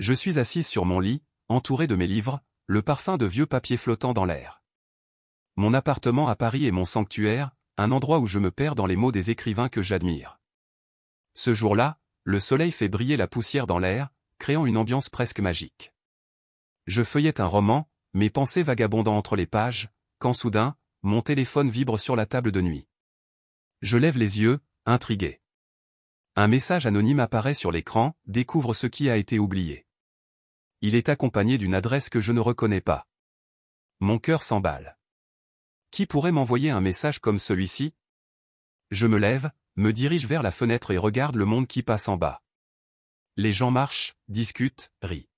Je suis assise sur mon lit, entourée de mes livres, le parfum de vieux papier flottant dans l'air. Mon appartement à Paris est mon sanctuaire, un endroit où je me perds dans les mots des écrivains que j'admire. Ce jour-là, le soleil fait briller la poussière dans l'air, créant une ambiance presque magique. Je feuillette un roman, mes pensées vagabondant entre les pages, quand soudain, mon téléphone vibre sur la table de nuit. Je lève les yeux, intrigué. Un message anonyme apparaît sur l'écran, découvre ce qui a été oublié. Il est accompagné d'une adresse que je ne reconnais pas. Mon cœur s'emballe. Qui pourrait m'envoyer un message comme celui-ci? Je me lève, me dirige vers la fenêtre et regarde le monde qui passe en bas. Les gens marchent, discutent, rient.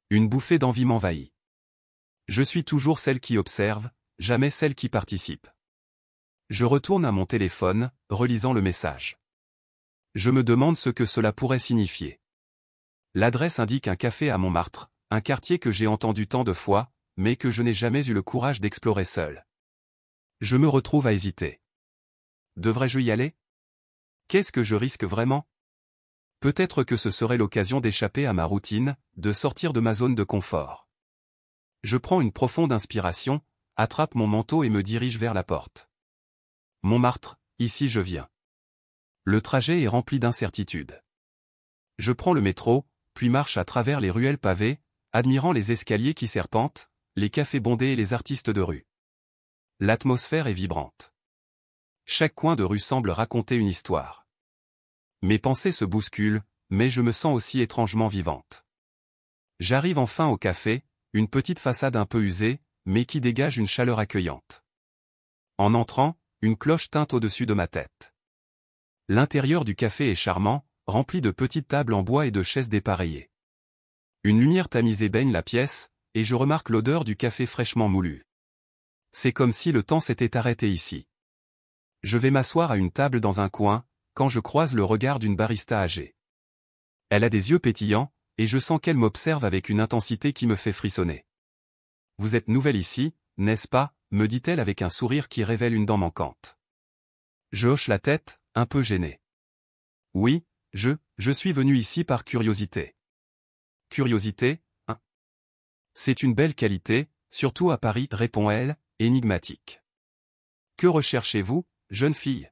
Une bouffée d'envie m'envahit. Je suis toujours celle qui observe, jamais celle qui participe. Je retourne à mon téléphone, relisant le message. Je me demande ce que cela pourrait signifier. L'adresse indique un café à Montmartre, un quartier que j'ai entendu tant de fois, mais que je n'ai jamais eu le courage d'explorer seul. Je me retrouve à hésiter. Devrais-je y aller? Qu'est-ce que je risque vraiment? Peut-être que ce serait l'occasion d'échapper à ma routine, de sortir de ma zone de confort. Je prends une profonde inspiration, attrape mon manteau et me dirige vers la porte. Montmartre, ici je viens. Le trajet est rempli d'incertitudes. Je prends le métro, puis marche à travers les ruelles pavées, admirant les escaliers qui serpentent, les cafés bondés et les artistes de rue. L'atmosphère est vibrante. Chaque coin de rue semble raconter une histoire. Mes pensées se bousculent, mais je me sens aussi étrangement vivante. J'arrive enfin au café, une petite façade un peu usée, mais qui dégage une chaleur accueillante. En entrant, une cloche tinte au-dessus de ma tête. L'intérieur du café est charmant, rempli de petites tables en bois et de chaises dépareillées. Une lumière tamisée baigne la pièce, et je remarque l'odeur du café fraîchement moulu. C'est comme si le temps s'était arrêté ici. Je vais m'asseoir à une table dans un coin, quand je croise le regard d'une barista âgée. Elle a des yeux pétillants, et je sens qu'elle m'observe avec une intensité qui me fait frissonner. « Vous êtes nouvelle ici, n'est-ce pas ?» me dit-elle avec un sourire qui révèle une dent manquante. Je hoche la tête, un peu gêné. « Oui, je suis venu ici par curiosité. » « Curiosité, hein? C'est une belle qualité, surtout à Paris, répond-elle, énigmatique. « Que recherchez-vous, jeune fille ?»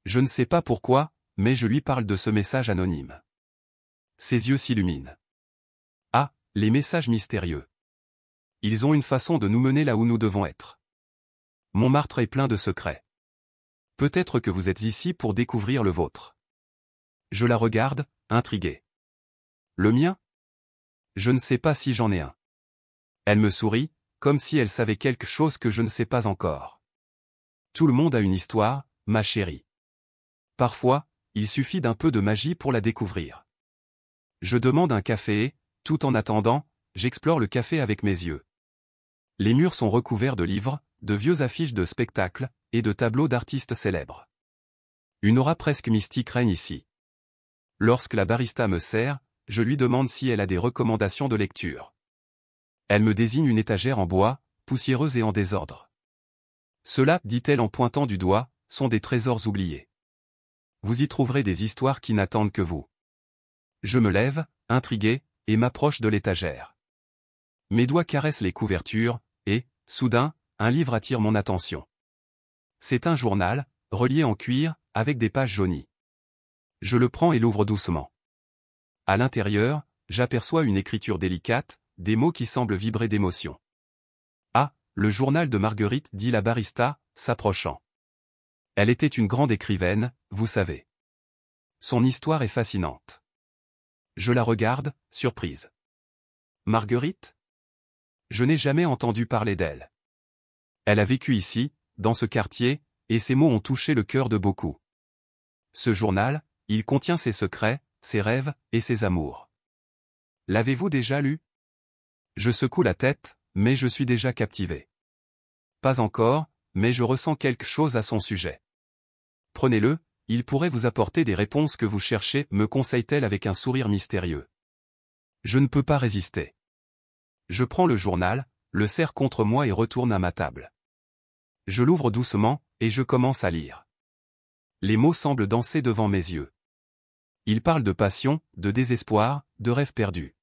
Je ne sais pas pourquoi, mais je lui parle de ce message anonyme. Ses yeux s'illuminent. Ah, les messages mystérieux. Ils ont une façon de nous mener là où nous devons être. Montmartre est plein de secrets. Peut-être que vous êtes ici pour découvrir le vôtre. Je la regarde, intrigué. Le mien? Je ne sais pas si j'en ai un. Elle me sourit, comme si elle savait quelque chose que je ne sais pas encore. Tout le monde a une histoire, ma chérie. Parfois, il suffit d'un peu de magie pour la découvrir. Je demande un café et, tout en attendant, j'explore le café avec mes yeux. Les murs sont recouverts de livres, de vieux affiches de spectacles, et de tableaux d'artistes célèbres. Une aura presque mystique règne ici. Lorsque la barista me sert, je lui demande si elle a des recommandations de lecture. Elle me désigne une étagère en bois, poussiéreuse et en désordre. Cela, dit-elle en pointant du doigt, sont des trésors oubliés. Vous y trouverez des histoires qui n'attendent que vous. Je me lève, intrigué, et m'approche de l'étagère. Mes doigts caressent les couvertures, et, soudain, un livre attire mon attention. C'est un journal, relié en cuir, avec des pages jaunies. Je le prends et l'ouvre doucement. À l'intérieur, j'aperçois une écriture délicate, des mots qui semblent vibrer d'émotion. Ah, le journal de Marguerite, dit la barista, s'approchant. Elle était une grande écrivaine, vous savez. Son histoire est fascinante. Je la regarde, surprise. Marguerite? Je n'ai jamais entendu parler d'elle. Elle a vécu ici, dans ce quartier, et ses mots ont touché le cœur de beaucoup. Ce journal, il contient ses secrets, ses rêves, et ses amours. L'avez-vous déjà lu? Je secoue la tête, mais je suis déjà captivé. Pas encore, mais je ressens quelque chose à son sujet. Prenez-le, il pourrait vous apporter des réponses que vous cherchez, me conseille-t-elle avec un sourire mystérieux. Je ne peux pas résister. Je prends le journal, le serre contre moi et retourne à ma table. Je l'ouvre doucement, et je commence à lire. Les mots semblent danser devant mes yeux. Ils parlent de passion, de désespoir, de rêves perdus.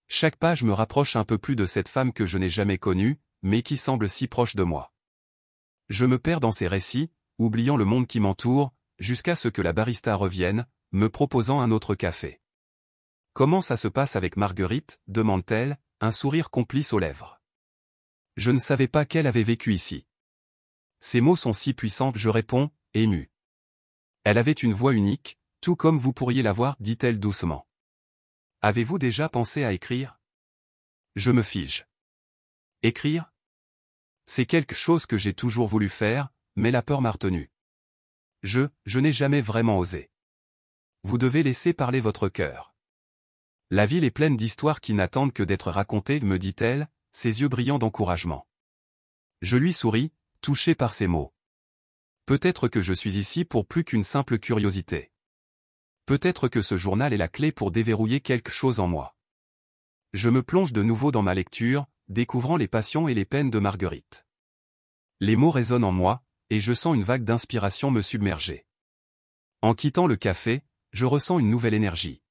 Chaque page me rapproche un peu plus de cette femme que je n'ai jamais connue, mais qui semble si proche de moi. Je me perds dans ces récits, oubliant le monde qui m'entoure, jusqu'à ce que la barista revienne, me proposant un autre café. « Comment ça se passe avec Marguerite ?» demande-t-elle, un sourire complice aux lèvres. Je ne savais pas qu'elle avait vécu ici. Ces mots sont si puissants, je réponds, ému. Elle avait une voix unique, tout comme vous pourriez l'avoir, dit-elle doucement. Avez-vous déjà pensé à écrire? Je me fige. Écrire? C'est quelque chose que j'ai toujours voulu faire, mais la peur m'a retenu. Je n'ai jamais vraiment osé. Vous devez laisser parler votre cœur. La ville est pleine d'histoires qui n'attendent que d'être racontées, me dit-elle, ses yeux brillants d'encouragement. Je lui souris, touché par ces mots. Peut-être que je suis ici pour plus qu'une simple curiosité. Peut-être que ce journal est la clé pour déverrouiller quelque chose en moi. Je me plonge de nouveau dans ma lecture, découvrant les passions et les peines de Marguerite. Les mots résonnent en moi, et je sens une vague d'inspiration me submerger. En quittant le café, je ressens une nouvelle énergie.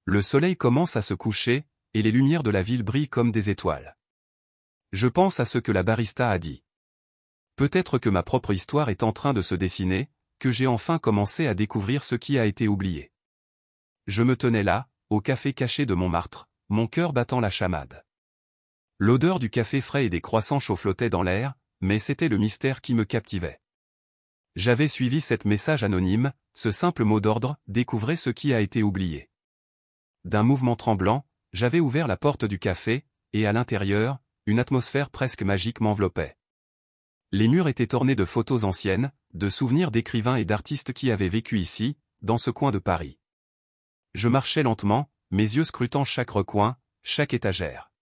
Le soleil commence à se coucher, et les lumières de la ville brillent comme des étoiles. Je pense à ce que la barista a dit. Peut-être que ma propre histoire est en train de se dessiner, que j'ai enfin commencé à découvrir ce qui a été oublié. Je me tenais là, au café caché de Montmartre, mon cœur battant la chamade. L'odeur du café frais et des croissants chauds flottait dans l'air, mais c'était le mystère qui me captivait. J'avais suivi cet message anonyme, ce simple mot d'ordre, découvrez ce qui a été oublié. D'un mouvement tremblant, j'avais ouvert la porte du café, et à l'intérieur, une atmosphère presque magique m'enveloppait. Les murs étaient ornés de photos anciennes, de souvenirs d'écrivains et d'artistes qui avaient vécu ici, dans ce coin de Paris. Je marchais lentement, mes yeux scrutant chaque recoin, chaque étagère.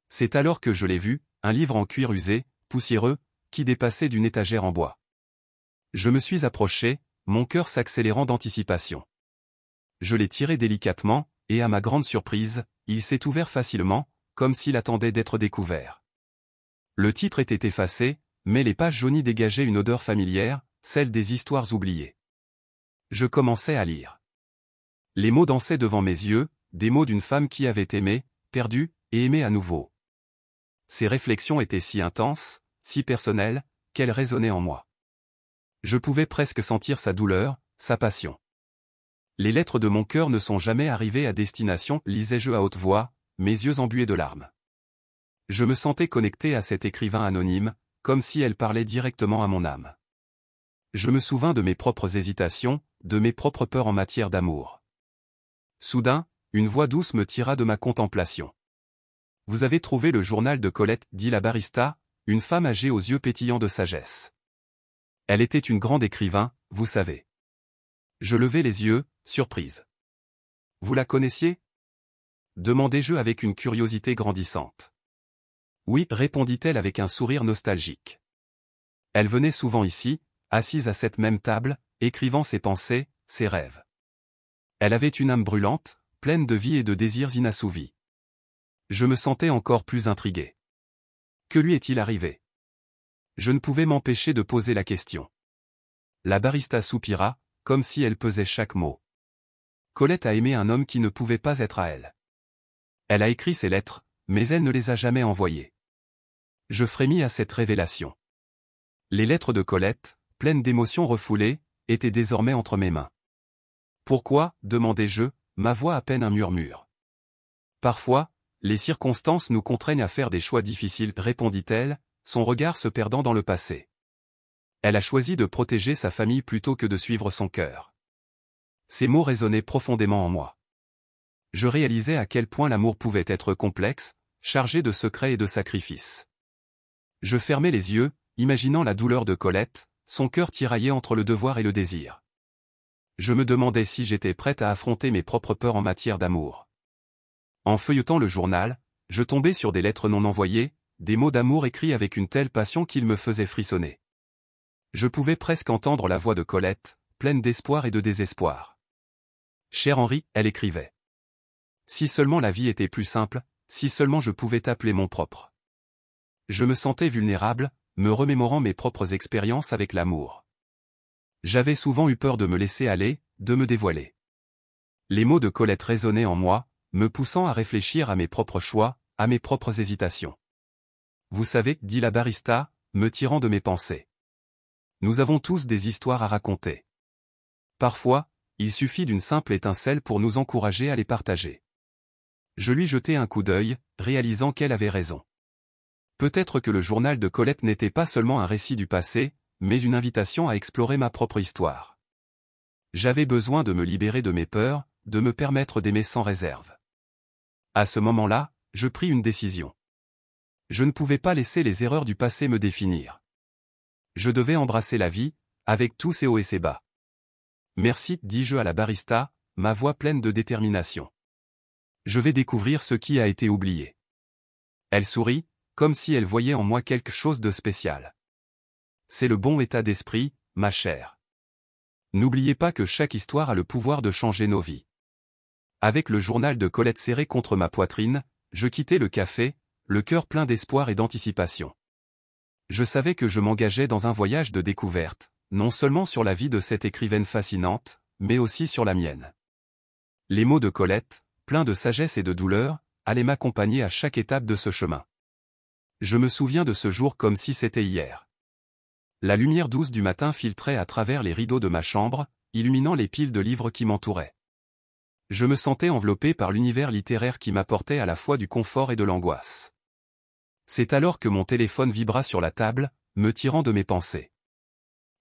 C'est alors que je l'ai vu, un livre en cuir usé, poussiéreux, qui dépassait d'une étagère en bois. Je me suis approché, mon cœur s'accélérant d'anticipation. Je l'ai tiré délicatement, et à ma grande surprise, il s'est ouvert facilement, comme s'il attendait d'être découvert. Le titre était effacé, mais les pages jaunies dégageaient une odeur familière, celle des histoires oubliées. Je commençais à lire. Les mots dansaient devant mes yeux, des mots d'une femme qui avait aimé, perdu, et aimé à nouveau. Ces réflexions étaient si intenses, si personnelles, qu'elles résonnaient en moi. Je pouvais presque sentir sa douleur, sa passion. Les lettres de mon cœur ne sont jamais arrivées à destination, lisais-je à haute voix, mes yeux embués de larmes. Je me sentais connecté à cet écrivain anonyme, comme si elle parlait directement à mon âme. Je me souvins de mes propres hésitations, de mes propres peurs en matière d'amour. Soudain, une voix douce me tira de ma contemplation. « Vous avez trouvé le journal de Colette » dit la barista, une femme âgée aux yeux pétillants de sagesse. Elle était une grande écrivain, vous savez. Je levai les yeux, surprise. « Vous la connaissiez » demandai-je avec une curiosité grandissante. « Oui » répondit-elle avec un sourire nostalgique. Elle venait souvent ici, assise à cette même table, écrivant ses pensées, ses rêves. Elle avait une âme brûlante, pleine de vie et de désirs inassouvis. Je me sentais encore plus intrigué. Que lui est-il arrivé? Je ne pouvais m'empêcher de poser la question. La barista soupira, comme si elle pesait chaque mot. Colette a aimé un homme qui ne pouvait pas être à elle. Elle a écrit ses lettres, mais elle ne les a jamais envoyées. Je frémis à cette révélation. Les lettres de Colette, pleines d'émotions refoulées, étaient désormais entre mes mains. Pourquoi, demandai-je, ma voix à peine un murmure. Parfois, les circonstances nous contraignent à faire des choix difficiles, répondit-elle, son regard se perdant dans le passé. Elle a choisi de protéger sa famille plutôt que de suivre son cœur. Ces mots résonnaient profondément en moi. Je réalisais à quel point l'amour pouvait être complexe, chargé de secrets et de sacrifices. Je fermais les yeux, imaginant la douleur de Colette, son cœur tiraillé entre le devoir et le désir. Je me demandais si j'étais prête à affronter mes propres peurs en matière d'amour. En feuilletant le journal, je tombais sur des lettres non envoyées, des mots d'amour écrits avec une telle passion qu'ils me faisaient frissonner. Je pouvais presque entendre la voix de Colette, pleine d'espoir et de désespoir. « Cher Henri » elle écrivait. « Si seulement la vie était plus simple, si seulement je pouvais t'appeler mon propre. » Je me sentais vulnérable, me remémorant mes propres expériences avec l'amour. J'avais souvent eu peur de me laisser aller, de me dévoiler. Les mots de Colette résonnaient en moi, me poussant à réfléchir à mes propres choix, à mes propres hésitations. Vous savez, dit la barista, me tirant de mes pensées. Nous avons tous des histoires à raconter. Parfois, il suffit d'une simple étincelle pour nous encourager à les partager. Je lui jetai un coup d'œil, réalisant qu'elle avait raison. Peut-être que le journal de Colette n'était pas seulement un récit du passé, mais une invitation à explorer ma propre histoire. J'avais besoin de me libérer de mes peurs, de me permettre d'aimer sans réserve. À ce moment-là, je pris une décision. Je ne pouvais pas laisser les erreurs du passé me définir. Je devais embrasser la vie, avec tous ses hauts et ses bas. Merci, dis-je à la barista, ma voix pleine de détermination. Je vais découvrir ce qui a été oublié. Elle sourit, comme si elle voyait en moi quelque chose de spécial. C'est le bon état d'esprit, ma chère. N'oubliez pas que chaque histoire a le pouvoir de changer nos vies. Avec le journal de Colette serré contre ma poitrine, je quittai le café, le cœur plein d'espoir et d'anticipation. Je savais que je m'engageais dans un voyage de découverte, non seulement sur la vie de cette écrivaine fascinante, mais aussi sur la mienne. Les mots de Colette, pleins de sagesse et de douleur, allaient m'accompagner à chaque étape de ce chemin. Je me souviens de ce jour comme si c'était hier. La lumière douce du matin filtrait à travers les rideaux de ma chambre, illuminant les piles de livres qui m'entouraient. Je me sentais enveloppé par l'univers littéraire qui m'apportait à la fois du confort et de l'angoisse. C'est alors que mon téléphone vibra sur la table, me tirant de mes pensées.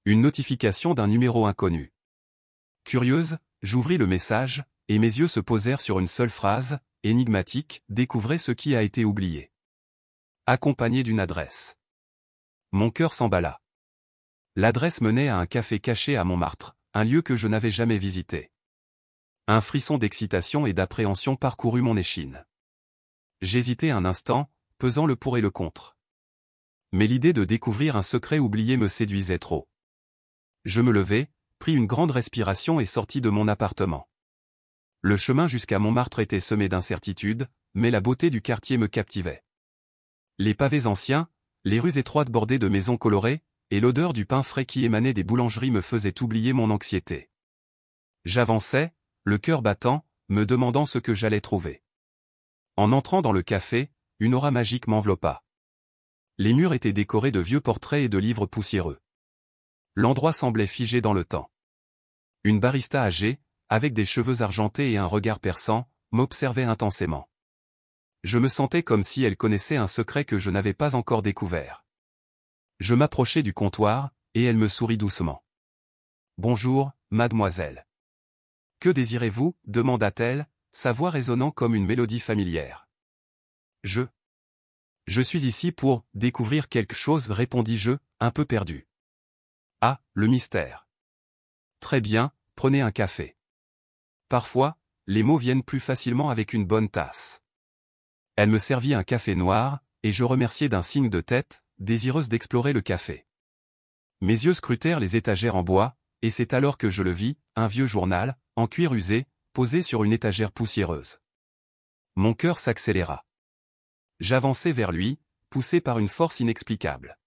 Une notification d'un numéro inconnu. Curieuse, j'ouvris le message, et mes yeux se posèrent sur une seule phrase, énigmatique, découvrez ce qui a été oublié. Accompagné d'une adresse. Mon cœur s'emballa. L'adresse menait à un café caché à Montmartre, un lieu que je n'avais jamais visité. Un frisson d'excitation et d'appréhension parcourut mon échine. J'hésitai un instant, pesant le pour et le contre. Mais l'idée de découvrir un secret oublié me séduisait trop. Je me levai, pris une grande respiration et sortis de mon appartement. Le chemin jusqu'à Montmartre était semé d'incertitudes, mais la beauté du quartier me captivait. Les pavés anciens, les rues étroites bordées de maisons colorées, et l'odeur du pain frais qui émanait des boulangeries me faisaient oublier mon anxiété. J'avançais, le cœur battant, me demandant ce que j'allais trouver. En entrant dans le café, une aura magique m'enveloppa. Les murs étaient décorés de vieux portraits et de livres poussiéreux. L'endroit semblait figé dans le temps. Une barista âgée, avec des cheveux argentés et un regard perçant, m'observait intensément. Je me sentais comme si elle connaissait un secret que je n'avais pas encore découvert. Je m'approchai du comptoir, et elle me sourit doucement. « Bonjour, mademoiselle. »« Que désirez-vous » demanda-t-elle, sa voix résonnant comme une mélodie familière. « Je suis ici pour découvrir quelque chose, répondis-je, un peu perdu. »« Ah, le mystère. »« Très bien, prenez un café. » Parfois, les mots viennent plus facilement avec une bonne tasse. Elle me servit un café noir, et je remerciai d'un signe de tête, désireuse d'explorer le café. Mes yeux scrutèrent les étagères en bois, et c'est alors que je le vis, un vieux journal, en cuir usé, posé sur une étagère poussiéreuse. Mon cœur s'accéléra. J'avançai vers lui, poussé par une force inexplicable.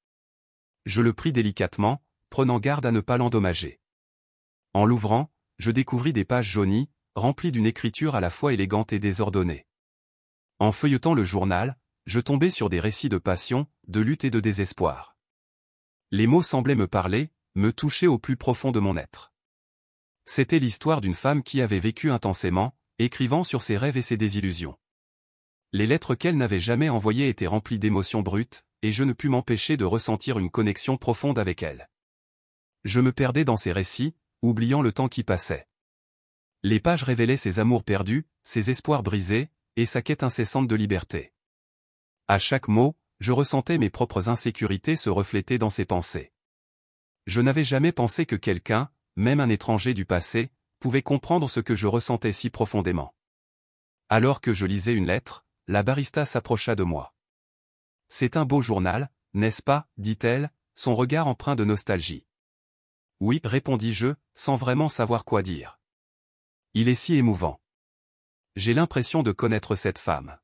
Je le pris délicatement, prenant garde à ne pas l'endommager. En l'ouvrant, je découvris des pages jaunies, remplies d'une écriture à la fois élégante et désordonnée. En feuilletant le journal, je tombai sur des récits de passion, de lutte et de désespoir. Les mots semblaient me parler, me toucher au plus profond de mon être. C'était l'histoire d'une femme qui avait vécu intensément, écrivant sur ses rêves et ses désillusions. Les lettres qu'elle n'avait jamais envoyées étaient remplies d'émotions brutes, et je ne pus m'empêcher de ressentir une connexion profonde avec elle. Je me perdais dans ses récits, oubliant le temps qui passait. Les pages révélaient ses amours perdus, ses espoirs brisés, et sa quête incessante de liberté. À chaque mot, je ressentais mes propres insécurités se refléter dans ses pensées. Je n'avais jamais pensé que quelqu'un, même un étranger du passé, pouvait comprendre ce que je ressentais si profondément. Alors que je lisais une lettre, la barista s'approcha de moi. « C'est un beau journal, n'est-ce pas » dit-elle, son regard empreint de nostalgie. « Oui » répondis-je, sans vraiment savoir quoi dire. « Il est si émouvant. J'ai l'impression de connaître cette femme. »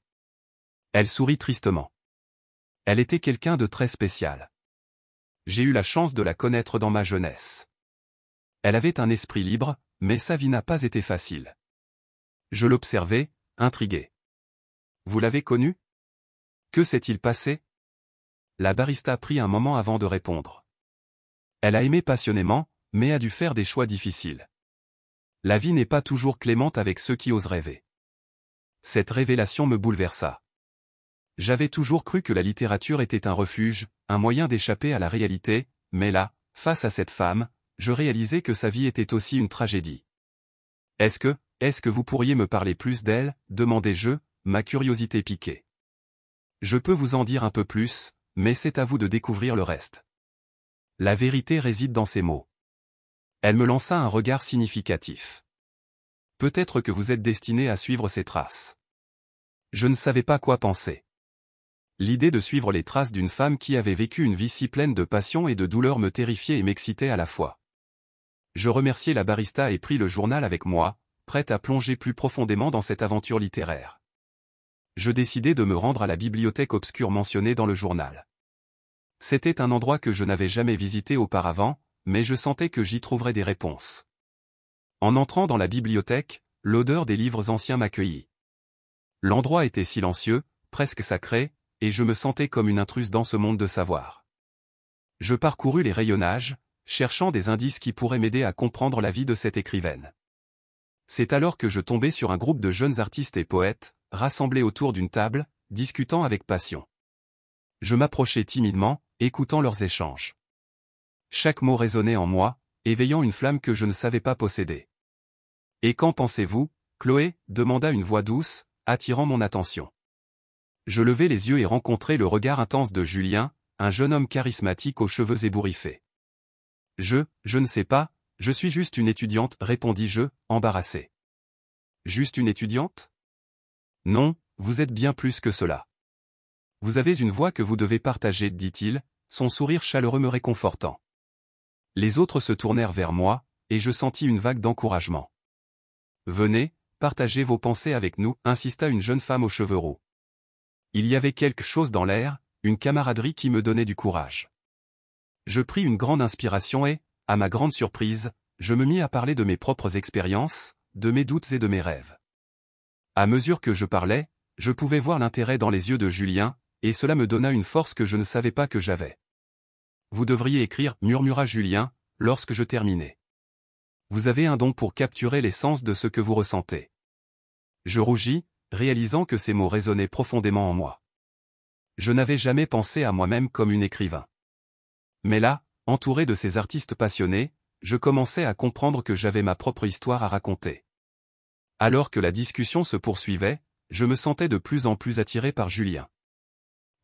Elle sourit tristement. Elle était quelqu'un de très spécial. J'ai eu la chance de la connaître dans ma jeunesse. Elle avait un esprit libre, mais sa vie n'a pas été facile. Je l'observais, intrigué. Vous l'avez connu? Que s'est-il passé? La barista prit un moment avant de répondre. Elle a aimé passionnément, mais a dû faire des choix difficiles. La vie n'est pas toujours clémente avec ceux qui osent rêver. Cette révélation me bouleversa. J'avais toujours cru que la littérature était un refuge, un moyen d'échapper à la réalité, mais là, face à cette femme, je réalisais que sa vie était aussi une tragédie. Est-ce que vous pourriez me parler plus d'elle, demandai-je, ma curiosité piquée. Je peux vous en dire un peu plus, mais c'est à vous de découvrir le reste. La vérité réside dans ces mots. Elle me lança un regard significatif. Peut-être que vous êtes destiné à suivre ses traces. Je ne savais pas quoi penser. L'idée de suivre les traces d'une femme qui avait vécu une vie si pleine de passion et de douleur me terrifiait et m'excitait à la fois. Je remerciai la barista et pris le journal avec moi, prête à plonger plus profondément dans cette aventure littéraire. Je décidai de me rendre à la bibliothèque obscure mentionnée dans le journal. C'était un endroit que je n'avais jamais visité auparavant, mais je sentais que j'y trouverais des réponses. En entrant dans la bibliothèque, l'odeur des livres anciens m'accueillit. L'endroit était silencieux, presque sacré, et je me sentais comme une intruse dans ce monde de savoir. Je parcourus les rayonnages, cherchant des indices qui pourraient m'aider à comprendre la vie de cette écrivaine. C'est alors que je tombai sur un groupe de jeunes artistes et poètes, rassemblés autour d'une table, discutant avec passion. Je m'approchai timidement, écoutant leurs échanges. Chaque mot résonnait en moi, éveillant une flamme que je ne savais pas posséder. « Et qu'en pensez-vous, Chloé » demanda une voix douce, attirant mon attention. Je levai les yeux et rencontrai le regard intense de Julien, un jeune homme charismatique aux cheveux ébouriffés. « Je ne sais pas, je suis juste une étudiante, répondis-je, embarrassé. »« Juste une étudiante ? Non, vous êtes bien plus que cela. Vous avez une voix que vous devez partager, dit-il, son sourire chaleureux me réconfortant. Les autres se tournèrent vers moi, et je sentis une vague d'encouragement. « Venez, partagez vos pensées avec nous, insista une jeune femme aux cheveux roux. Il y avait quelque chose dans l'air, une camaraderie qui me donnait du courage. Je pris une grande inspiration et, à ma grande surprise, je me mis à parler de mes propres expériences, de mes doutes et de mes rêves. À mesure que je parlais, je pouvais voir l'intérêt dans les yeux de Julien, et cela me donna une force que je ne savais pas que j'avais. « Vous devriez écrire, murmura Julien, lorsque je terminai. Vous avez un don pour capturer l'essence de ce que vous ressentez. » Je rougis, réalisant que ces mots résonnaient profondément en moi. Je n'avais jamais pensé à moi-même comme un écrivain. Mais là, entouré de ces artistes passionnés, je commençais à comprendre que j'avais ma propre histoire à raconter. Alors que la discussion se poursuivait, je me sentais de plus en plus attiré par Julien.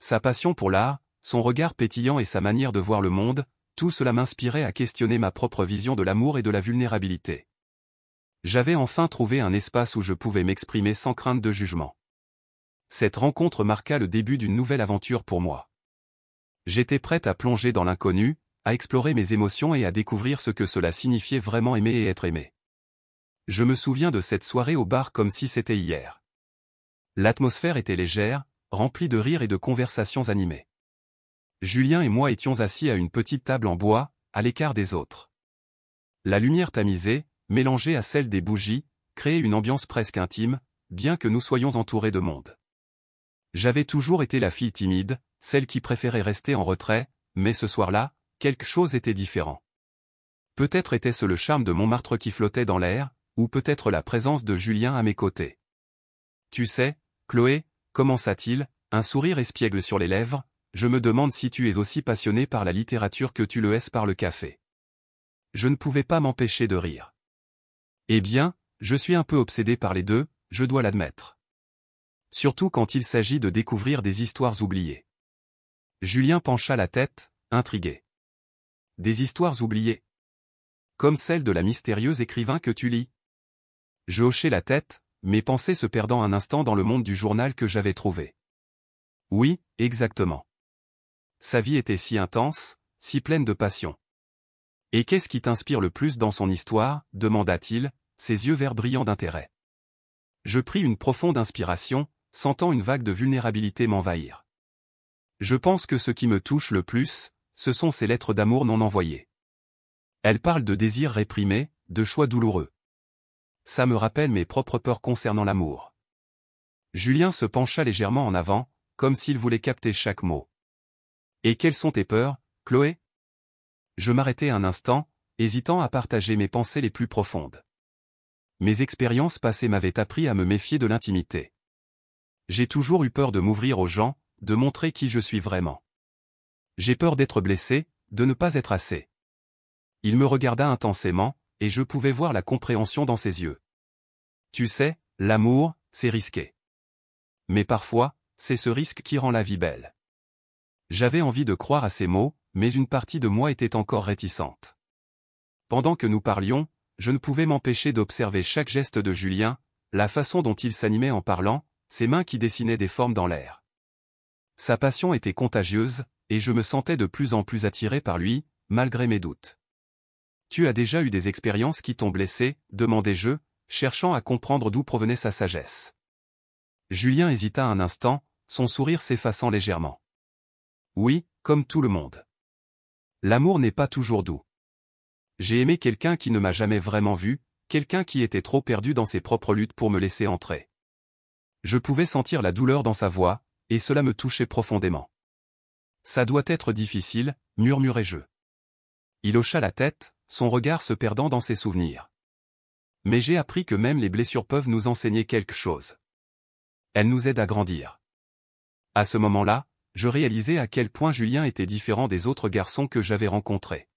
Sa passion pour l'art, son regard pétillant et sa manière de voir le monde, tout cela m'inspirait à questionner ma propre vision de l'amour et de la vulnérabilité. J'avais enfin trouvé un espace où je pouvais m'exprimer sans crainte de jugement. Cette rencontre marqua le début d'une nouvelle aventure pour moi. J'étais prête à plonger dans l'inconnu, à explorer mes émotions et à découvrir ce que cela signifiait vraiment aimer et être aimé. Je me souviens de cette soirée au bar comme si c'était hier. L'atmosphère était légère, remplie de rires et de conversations animées. Julien et moi étions assis à une petite table en bois, à l'écart des autres. La lumière tamisée, mélangée à celle des bougies, créait une ambiance presque intime, bien que nous soyons entourés de monde. J'avais toujours été la fille timide, celle qui préférait rester en retrait, mais ce soir-là, quelque chose était différent. Peut-être était-ce le charme de Montmartre qui flottait dans l'air, ou peut-être la présence de Julien à mes côtés. « Tu sais, Chloé, commença-t-il, un sourire espiègle sur les lèvres, je me demande si tu es aussi passionnée par la littérature que tu le es par le café. » Je ne pouvais pas m'empêcher de rire. Eh bien, je suis un peu obsédé par les deux, je dois l'admettre. Surtout quand il s'agit de découvrir des histoires oubliées. Julien pencha la tête, intrigué. Des histoires oubliées. Comme celle de la mystérieuse écrivain que tu lis. Je hochai la tête, mes pensées se perdant un instant dans le monde du journal que j'avais trouvé. Oui, exactement. Sa vie était si intense, si pleine de passion. Et qu'est-ce qui t'inspire le plus dans son histoire, demanda-t-il, ses yeux verts brillants d'intérêt. Je pris une profonde inspiration, sentant une vague de vulnérabilité m'envahir. Je pense que ce qui me touche le plus, ce sont ces lettres d'amour non envoyées. Elles parlent de désirs réprimés, de choix douloureux. Ça me rappelle mes propres peurs concernant l'amour. Julien se pencha légèrement en avant, comme s'il voulait capter chaque mot. Et quelles sont tes peurs, Chloé? Je m'arrêtai un instant, hésitant à partager mes pensées les plus profondes. Mes expériences passées m'avaient appris à me méfier de l'intimité. J'ai toujours eu peur de m'ouvrir aux gens, de montrer qui je suis vraiment. J'ai peur d'être blessé, de ne pas être assez. Il me regarda intensément, et je pouvais voir la compréhension dans ses yeux. Tu sais, l'amour, c'est risqué. Mais parfois, c'est ce risque qui rend la vie belle. J'avais envie de croire à ces mots, mais une partie de moi était encore réticente. Pendant que nous parlions, je ne pouvais m'empêcher d'observer chaque geste de Julien, la façon dont il s'animait en parlant, ses mains qui dessinaient des formes dans l'air. Sa passion était contagieuse, et je me sentais de plus en plus attiré par lui, malgré mes doutes. « Tu as déjà eu des expériences qui t'ont blessé ?» demandai-je, cherchant à comprendre d'où provenait sa sagesse. Julien hésita un instant, son sourire s'effaçant légèrement. « Oui, comme tout le monde. L'amour n'est pas toujours doux. J'ai aimé quelqu'un qui ne m'a jamais vraiment vu, quelqu'un qui était trop perdu dans ses propres luttes pour me laisser entrer. Je pouvais sentir la douleur dans sa voix, et cela me touchait profondément. « Ça doit être difficile, murmurai-je. » Il hocha la tête, son regard se perdant dans ses souvenirs. Mais j'ai appris que même les blessures peuvent nous enseigner quelque chose. Elles nous aident à grandir. À ce moment-là, je réalisais à quel point Julien était différent des autres garçons que j'avais rencontrés.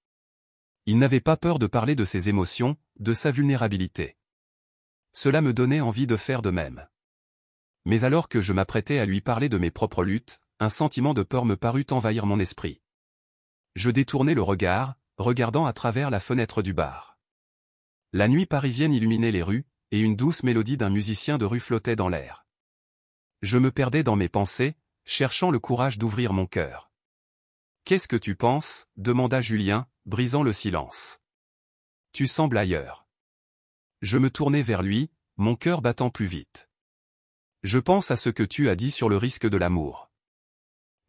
Il n'avait pas peur de parler de ses émotions, de sa vulnérabilité. Cela me donnait envie de faire de même. Mais alors que je m'apprêtais à lui parler de mes propres luttes, un sentiment de peur me parut envahir mon esprit. Je détournai le regard, regardant à travers la fenêtre du bar. La nuit parisienne illuminait les rues, et une douce mélodie d'un musicien de rue flottait dans l'air. Je me perdais dans mes pensées, cherchant le courage d'ouvrir mon cœur. « Qu'est-ce que tu penses ?» demanda Julien, brisant le silence. « Tu sembles ailleurs. » Je me tournai vers lui, mon cœur battant plus vite. « Je pense à ce que tu as dit sur le risque de l'amour.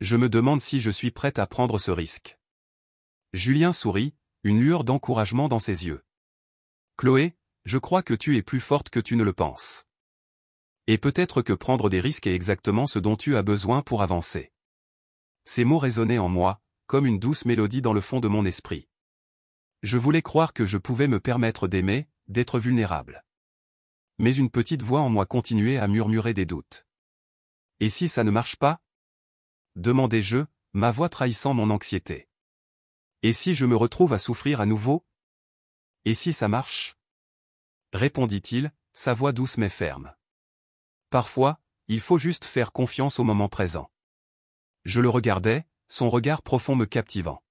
Je me demande si je suis prête à prendre ce risque. » Julien sourit, une lueur d'encouragement dans ses yeux. « Chloé, je crois que tu es plus forte que tu ne le penses. Et peut-être que prendre des risques est exactement ce dont tu as besoin pour avancer. » Ces mots résonnaient en moi, comme une douce mélodie dans le fond de mon esprit. Je voulais croire que je pouvais me permettre d'aimer, d'être vulnérable. Mais une petite voix en moi continuait à murmurer des doutes. « Et si ça ne marche pas ?» demandai-je, ma voix trahissant mon anxiété. « Et si je me retrouve à souffrir à nouveau ? Et si ça marche ?» répondit-il, sa voix douce mais ferme. Parfois, il faut juste faire confiance au moment présent. Je le regardais, son regard profond me captivant.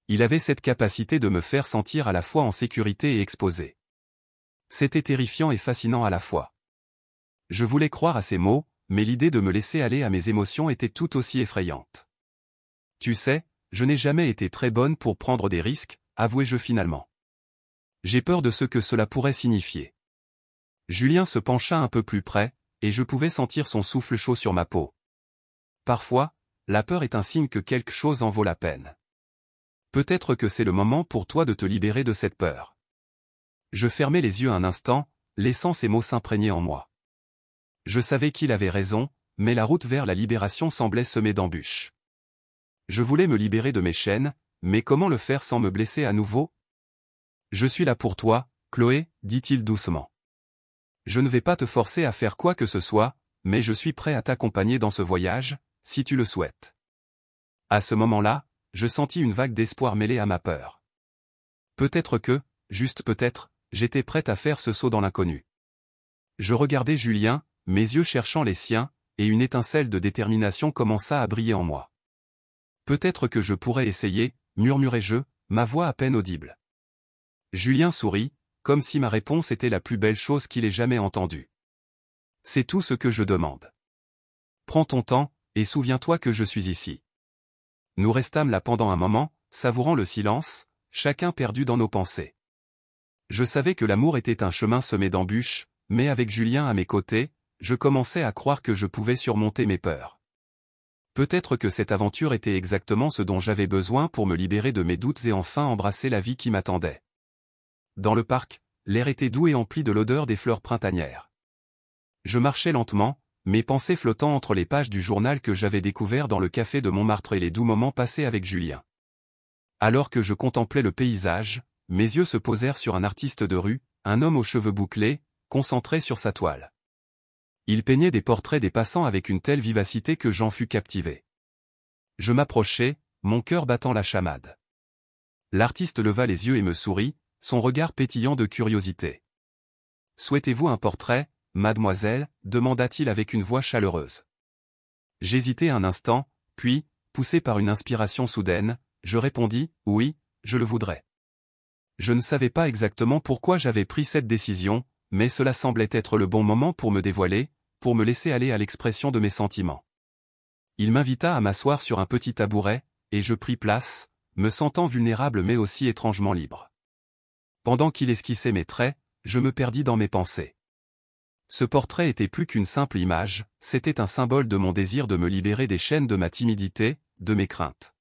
Il avait cette capacité de me faire sentir à la fois en sécurité et exposé. C'était terrifiant et fascinant à la fois. Je voulais croire à ces mots, mais l'idée de me laisser aller à mes émotions était tout aussi effrayante. « Tu sais, je n'ai jamais été très bonne pour prendre des risques, avouai-je finalement. J'ai peur de ce que cela pourrait signifier. » Julien se pencha un peu plus près, et je pouvais sentir son souffle chaud sur ma peau. Parfois, la peur est un signe que quelque chose en vaut la peine. Peut-être que c'est le moment pour toi de te libérer de cette peur. Je fermai les yeux un instant, laissant ces mots s'imprégner en moi. Je savais qu'il avait raison, mais la route vers la libération semblait semée d'embûches. Je voulais me libérer de mes chaînes, mais comment le faire sans me blesser à nouveau ? « Je suis là pour toi, Chloé, dit-il doucement. Je ne vais pas te forcer à faire quoi que ce soit, mais je suis prêt à t'accompagner dans ce voyage, si tu le souhaites. » À ce moment-là, je sentis une vague d'espoir mêlée à ma peur. Peut-être que, juste peut-être, j'étais prête à faire ce saut dans l'inconnu. Je regardais Julien, mes yeux cherchant les siens, et une étincelle de détermination commença à briller en moi. Peut-être que je pourrais essayer, murmurai-je, ma voix à peine audible. Julien sourit, comme si ma réponse était la plus belle chose qu'il ait jamais entendue. « C'est tout ce que je demande. Prends ton temps, et souviens-toi que je suis ici. » Nous restâmes là pendant un moment, savourant le silence, chacun perdu dans nos pensées. Je savais que l'amour était un chemin semé d'embûches, mais avec Julien à mes côtés, je commençais à croire que je pouvais surmonter mes peurs. Peut-être que cette aventure était exactement ce dont j'avais besoin pour me libérer de mes doutes et enfin embrasser la vie qui m'attendait. Dans le parc, l'air était doux et empli de l'odeur des fleurs printanières. Je marchais lentement, mes pensées flottant entre les pages du journal que j'avais découvert dans le café de Montmartre et les doux moments passés avec Julien. Alors que je contemplais le paysage, mes yeux se posèrent sur un artiste de rue, un homme aux cheveux bouclés, concentré sur sa toile. Il peignait des portraits des passants avec une telle vivacité que j'en fus captivé. Je m'approchai, mon cœur battant la chamade. L'artiste leva les yeux et me sourit, son regard pétillant de curiosité. « Souhaitez-vous un portrait, mademoiselle » demanda-t-il avec une voix chaleureuse. J'hésitai un instant, puis, poussé par une inspiration soudaine, je répondis « Oui, je le voudrais ». Je ne savais pas exactement pourquoi j'avais pris cette décision, mais cela semblait être le bon moment pour me dévoiler, pour me laisser aller à l'expression de mes sentiments. Il m'invita à m'asseoir sur un petit tabouret, et je pris place, me sentant vulnérable mais aussi étrangement libre. Pendant qu'il esquissait mes traits, je me perdis dans mes pensées. Ce portrait était plus qu'une simple image, c'était un symbole de mon désir de me libérer des chaînes de ma timidité, de mes craintes.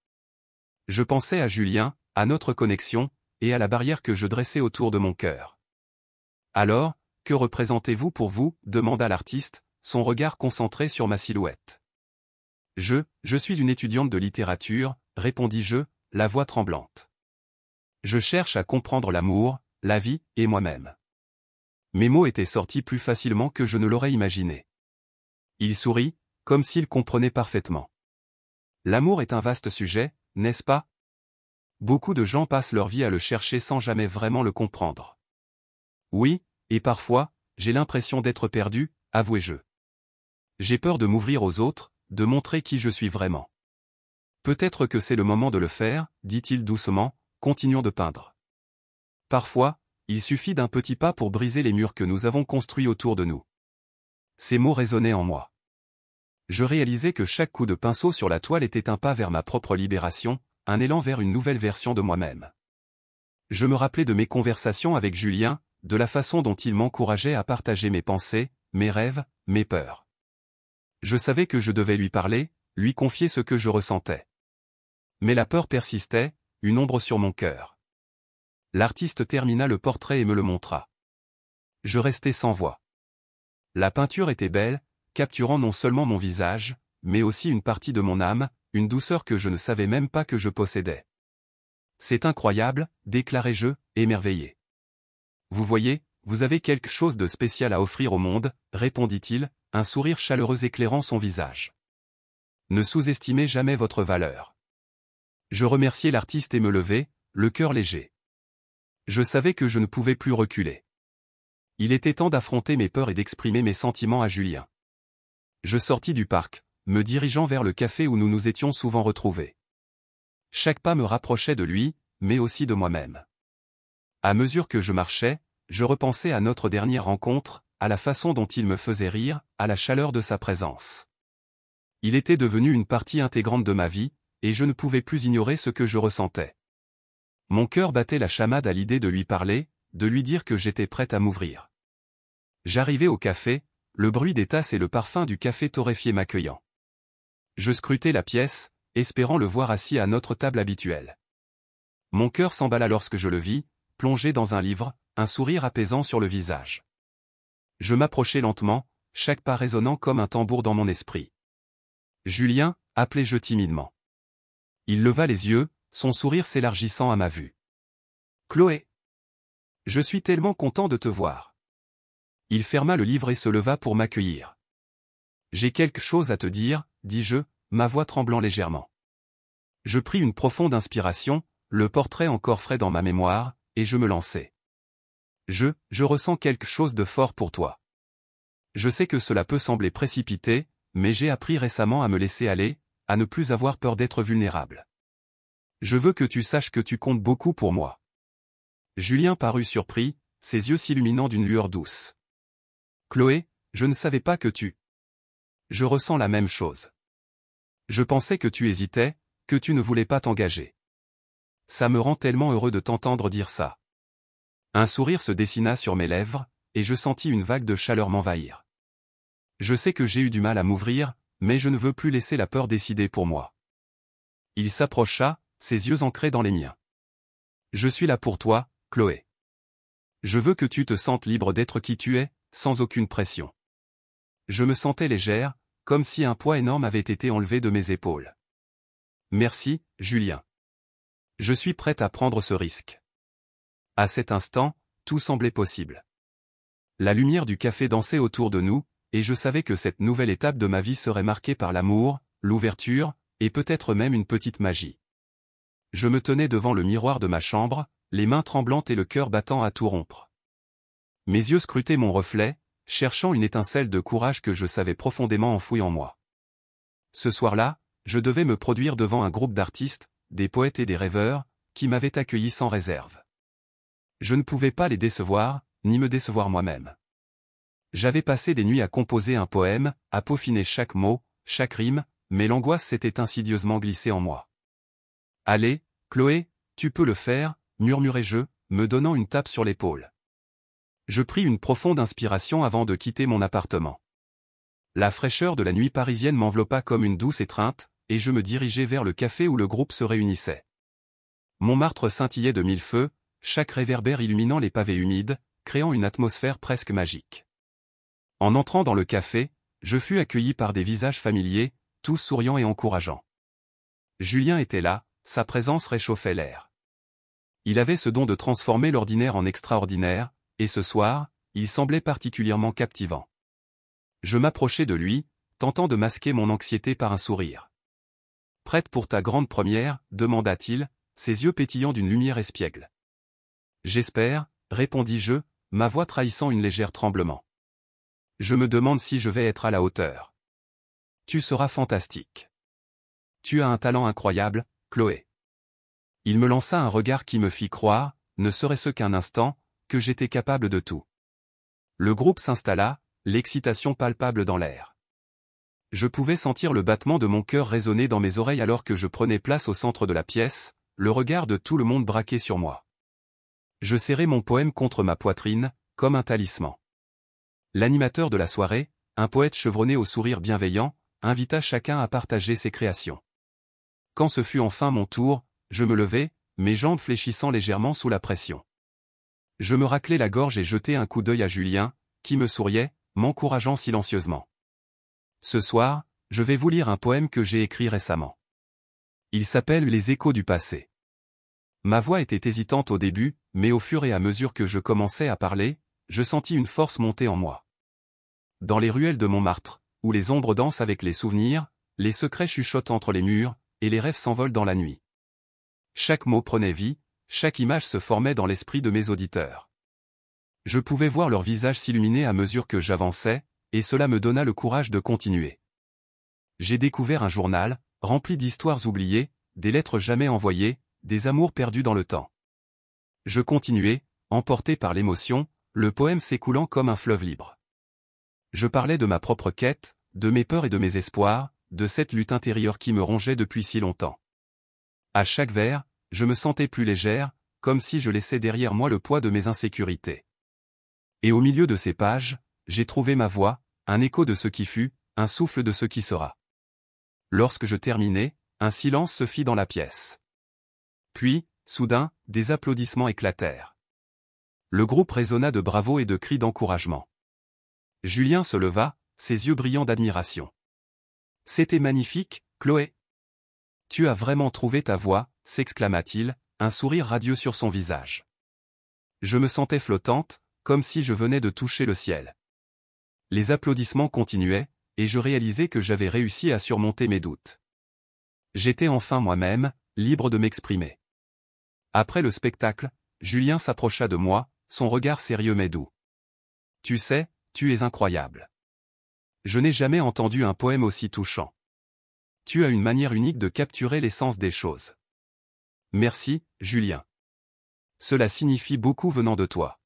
Je pensais à Julien, à notre connexion, et à la barrière que je dressais autour de mon cœur. « Alors, que représentez-vous pour vous » demanda l'artiste, son regard concentré sur ma silhouette. « Je suis une étudiante de littérature » répondis-je, la voix tremblante. « Je cherche à comprendre l'amour, la vie, et moi-même. » Mes mots étaient sortis plus facilement que je ne l'aurais imaginé. Il sourit, comme s'il comprenait parfaitement. « L'amour est un vaste sujet, n'est-ce pas ? Beaucoup de gens passent leur vie à le chercher sans jamais vraiment le comprendre. » « Oui, et parfois, j'ai l'impression d'être perdu, avouai-je. J'ai peur de m'ouvrir aux autres, de montrer qui je suis vraiment. » « Peut-être que c'est le moment de le faire, » dit-il doucement, continuant de peindre. « Parfois, il suffit d'un petit pas pour briser les murs que nous avons construits autour de nous. » Ces mots résonnaient en moi. Je réalisais que chaque coup de pinceau sur la toile était un pas vers ma propre libération, un élan vers une nouvelle version de moi-même. Je me rappelais de mes conversations avec Julien, de la façon dont il m'encourageait à partager mes pensées, mes rêves, mes peurs. Je savais que je devais lui parler, lui confier ce que je ressentais. Mais la peur persistait, une ombre sur mon cœur. L'artiste termina le portrait et me le montra. Je restai sans voix. La peinture était belle, capturant non seulement mon visage, mais aussi une partie de mon âme, une douceur que je ne savais même pas que je possédais. « C'est incroyable » déclarai-je, émerveillé. « Vous voyez, vous avez quelque chose de spécial à offrir au monde » répondit-il, un sourire chaleureux éclairant son visage. « Ne sous-estimez jamais votre valeur. » Je remerciai l'artiste et me levai, le cœur léger. Je savais que je ne pouvais plus reculer. Il était temps d'affronter mes peurs et d'exprimer mes sentiments à Julien. Je sortis du parc, me dirigeant vers le café où nous nous étions souvent retrouvés. Chaque pas me rapprochait de lui, mais aussi de moi-même. À mesure que je marchais, je repensais à notre dernière rencontre, à la façon dont il me faisait rire, à la chaleur de sa présence. Il était devenu une partie intégrante de ma vie, et je ne pouvais plus ignorer ce que je ressentais. Mon cœur battait la chamade à l'idée de lui parler, de lui dire que j'étais prête à m'ouvrir. J'arrivai au café, le bruit des tasses et le parfum du café torréfié m'accueillant. Je scrutai la pièce, espérant le voir assis à notre table habituelle. Mon cœur s'emballa lorsque je le vis, plongé dans un livre, un sourire apaisant sur le visage. Je m'approchai lentement, chaque pas résonnant comme un tambour dans mon esprit. « Julien » appelai-je timidement. Il leva les yeux, son sourire s'élargissant à ma vue. « Chloé. Je suis tellement content de te voir. » Il ferma le livre et se leva pour m'accueillir. « J'ai quelque chose à te dire, » dis-je, ma voix tremblant légèrement. Je pris une profonde inspiration, le portrait encore frais dans ma mémoire, et je me lançai. « Je ressens quelque chose de fort pour toi. Je sais que cela peut sembler précipité, mais j'ai appris récemment à me laisser aller, à ne plus avoir peur d'être vulnérable. Je veux que tu saches que tu comptes beaucoup pour moi. » Julien parut surpris, ses yeux s'illuminant d'une lueur douce. « Chloé, je ne savais pas que tu... » « Je ressens la même chose. Je pensais que tu hésitais, que tu ne voulais pas t'engager. Ça me rend tellement heureux de t'entendre dire ça. » Un sourire se dessina sur mes lèvres, et je sentis une vague de chaleur m'envahir. Je sais que j'ai eu du mal à m'ouvrir, mais je ne veux plus laisser la peur décider pour moi. Il s'approcha, ses yeux ancrés dans les miens. « Je suis là pour toi, Chloé. Je veux que tu te sentes libre d'être qui tu es, sans aucune pression. Je me sentais légère, comme si un poids énorme avait été enlevé de mes épaules. Merci, Julien. Je suis prête à prendre ce risque. À cet instant, tout semblait possible. La lumière du café dansait autour de nous, et je savais que cette nouvelle étape de ma vie serait marquée par l'amour, l'ouverture, et peut-être même une petite magie. Je me tenais devant le miroir de ma chambre, les mains tremblantes et le cœur battant à tout rompre. Mes yeux scrutaient mon reflet, cherchant une étincelle de courage que je savais profondément enfouie en moi. Ce soir-là, je devais me produire devant un groupe d'artistes, des poètes et des rêveurs, qui m'avaient accueilli sans réserve. Je ne pouvais pas les décevoir, ni me décevoir moi-même. J'avais passé des nuits à composer un poème, à peaufiner chaque mot, chaque rime, mais l'angoisse s'était insidieusement glissée en moi. « Allez, Chloé, tu peux le faire », murmurai-je, me donnant une tape sur l'épaule. Je pris une profonde inspiration avant de quitter mon appartement. La fraîcheur de la nuit parisienne m'enveloppa comme une douce étreinte, et je me dirigeai vers le café où le groupe se réunissait. Montmartre scintillait de mille feux, chaque réverbère illuminant les pavés humides, créant une atmosphère presque magique. En entrant dans le café, je fus accueilli par des visages familiers, tous souriants et encourageants. Julien était là, sa présence réchauffait l'air. Il avait ce don de transformer l'ordinaire en extraordinaire, et ce soir, il semblait particulièrement captivant. Je m'approchai de lui, tentant de masquer mon anxiété par un sourire. « Prête pour ta grande première ?» demanda-t-il, ses yeux pétillants d'une lumière espiègle. « J'espère », répondis-je, ma voix trahissant une légère tremblement. « Je me demande si je vais être à la hauteur. »« Tu seras fantastique. Tu as un talent incroyable, Chloé. » Il me lança un regard qui me fit croire, ne serait-ce qu'un instant, que j'étais capable de tout. Le groupe s'installa, l'excitation palpable dans l'air. Je pouvais sentir le battement de mon cœur résonner dans mes oreilles alors que je prenais place au centre de la pièce, le regard de tout le monde braqué sur moi. Je serrai mon poème contre ma poitrine, comme un talisman. L'animateur de la soirée, un poète chevronné au sourire bienveillant, invita chacun à partager ses créations. Quand ce fut enfin mon tour, je me levai, mes jambes fléchissant légèrement sous la pression. Je me raclai la gorge et jetai un coup d'œil à Julien, qui me souriait, m'encourageant silencieusement. « Ce soir, je vais vous lire un poème que j'ai écrit récemment. Il s'appelle Les échos du passé. » Ma voix était hésitante au début, mais au fur et à mesure que je commençais à parler, je sentis une force monter en moi. Dans les ruelles de Montmartre, où les ombres dansent avec les souvenirs, les secrets chuchotent entre les murs, et les rêves s'envolent dans la nuit. Chaque mot prenait vie, chaque image se formait dans l'esprit de mes auditeurs. Je pouvais voir leurs visages s'illuminer à mesure que j'avançais, et cela me donna le courage de continuer. J'ai découvert un journal, rempli d'histoires oubliées, des lettres jamais envoyées, des amours perdus dans le temps. Je continuai, emporté par l'émotion, le poème s'écoulant comme un fleuve libre. Je parlais de ma propre quête, de mes peurs et de mes espoirs, de cette lutte intérieure qui me rongeait depuis si longtemps. À chaque vers, je me sentais plus légère, comme si je laissais derrière moi le poids de mes insécurités. Et au milieu de ces pages, j'ai trouvé ma voix, un écho de ce qui fut, un souffle de ce qui sera. Lorsque je terminai, un silence se fit dans la pièce. Puis, soudain, des applaudissements éclatèrent. Le groupe résonna de bravos et de cris d'encouragement. Julien se leva, ses yeux brillants d'admiration. « C'était magnifique, Chloé. Tu as vraiment trouvé ta voix », s'exclama-t-il, un sourire radieux sur son visage. Je me sentais flottante, comme si je venais de toucher le ciel. Les applaudissements continuaient, et je réalisais que j'avais réussi à surmonter mes doutes. J'étais enfin moi-même, libre de m'exprimer. Après le spectacle, Julien s'approcha de moi, son regard sérieux mais doux. « Tu sais, tu es incroyable. Je n'ai jamais entendu un poème aussi touchant. Tu as une manière unique de capturer l'essence des choses. Merci, Julien. Cela signifie beaucoup venant de toi. »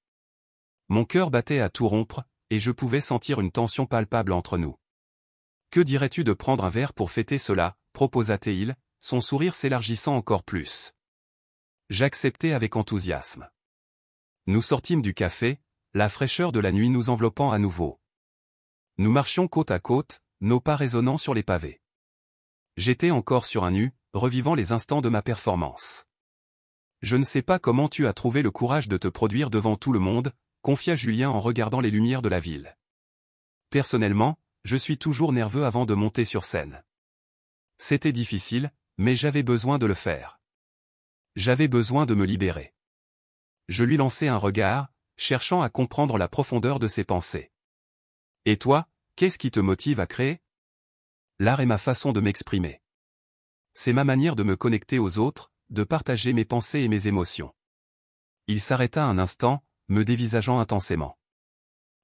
Mon cœur battait à tout rompre, et je pouvais sentir une tension palpable entre nous. « Que dirais-tu de prendre un verre pour fêter cela ?» proposa-t-il, son sourire s'élargissant encore plus. J'acceptai avec enthousiasme. Nous sortîmes du café, la fraîcheur de la nuit nous enveloppant à nouveau. Nous marchions côte à côte, nos pas résonnant sur les pavés. J'étais encore sur un nu, revivant les instants de ma performance. « Je ne sais pas comment tu as trouvé le courage de te produire devant tout le monde », confia Julien en regardant les lumières de la ville. « Personnellement, je suis toujours nerveux avant de monter sur scène. C'était difficile, mais j'avais besoin de le faire. J'avais besoin de me libérer. Je lui lançai un regard, cherchant à comprendre la profondeur de ses pensées. Et toi, qu'est-ce qui te motive à créer? L'art est ma façon de m'exprimer. C'est ma manière de me connecter aux autres, de partager mes pensées et mes émotions. Il s'arrêta un instant, me dévisageant intensément.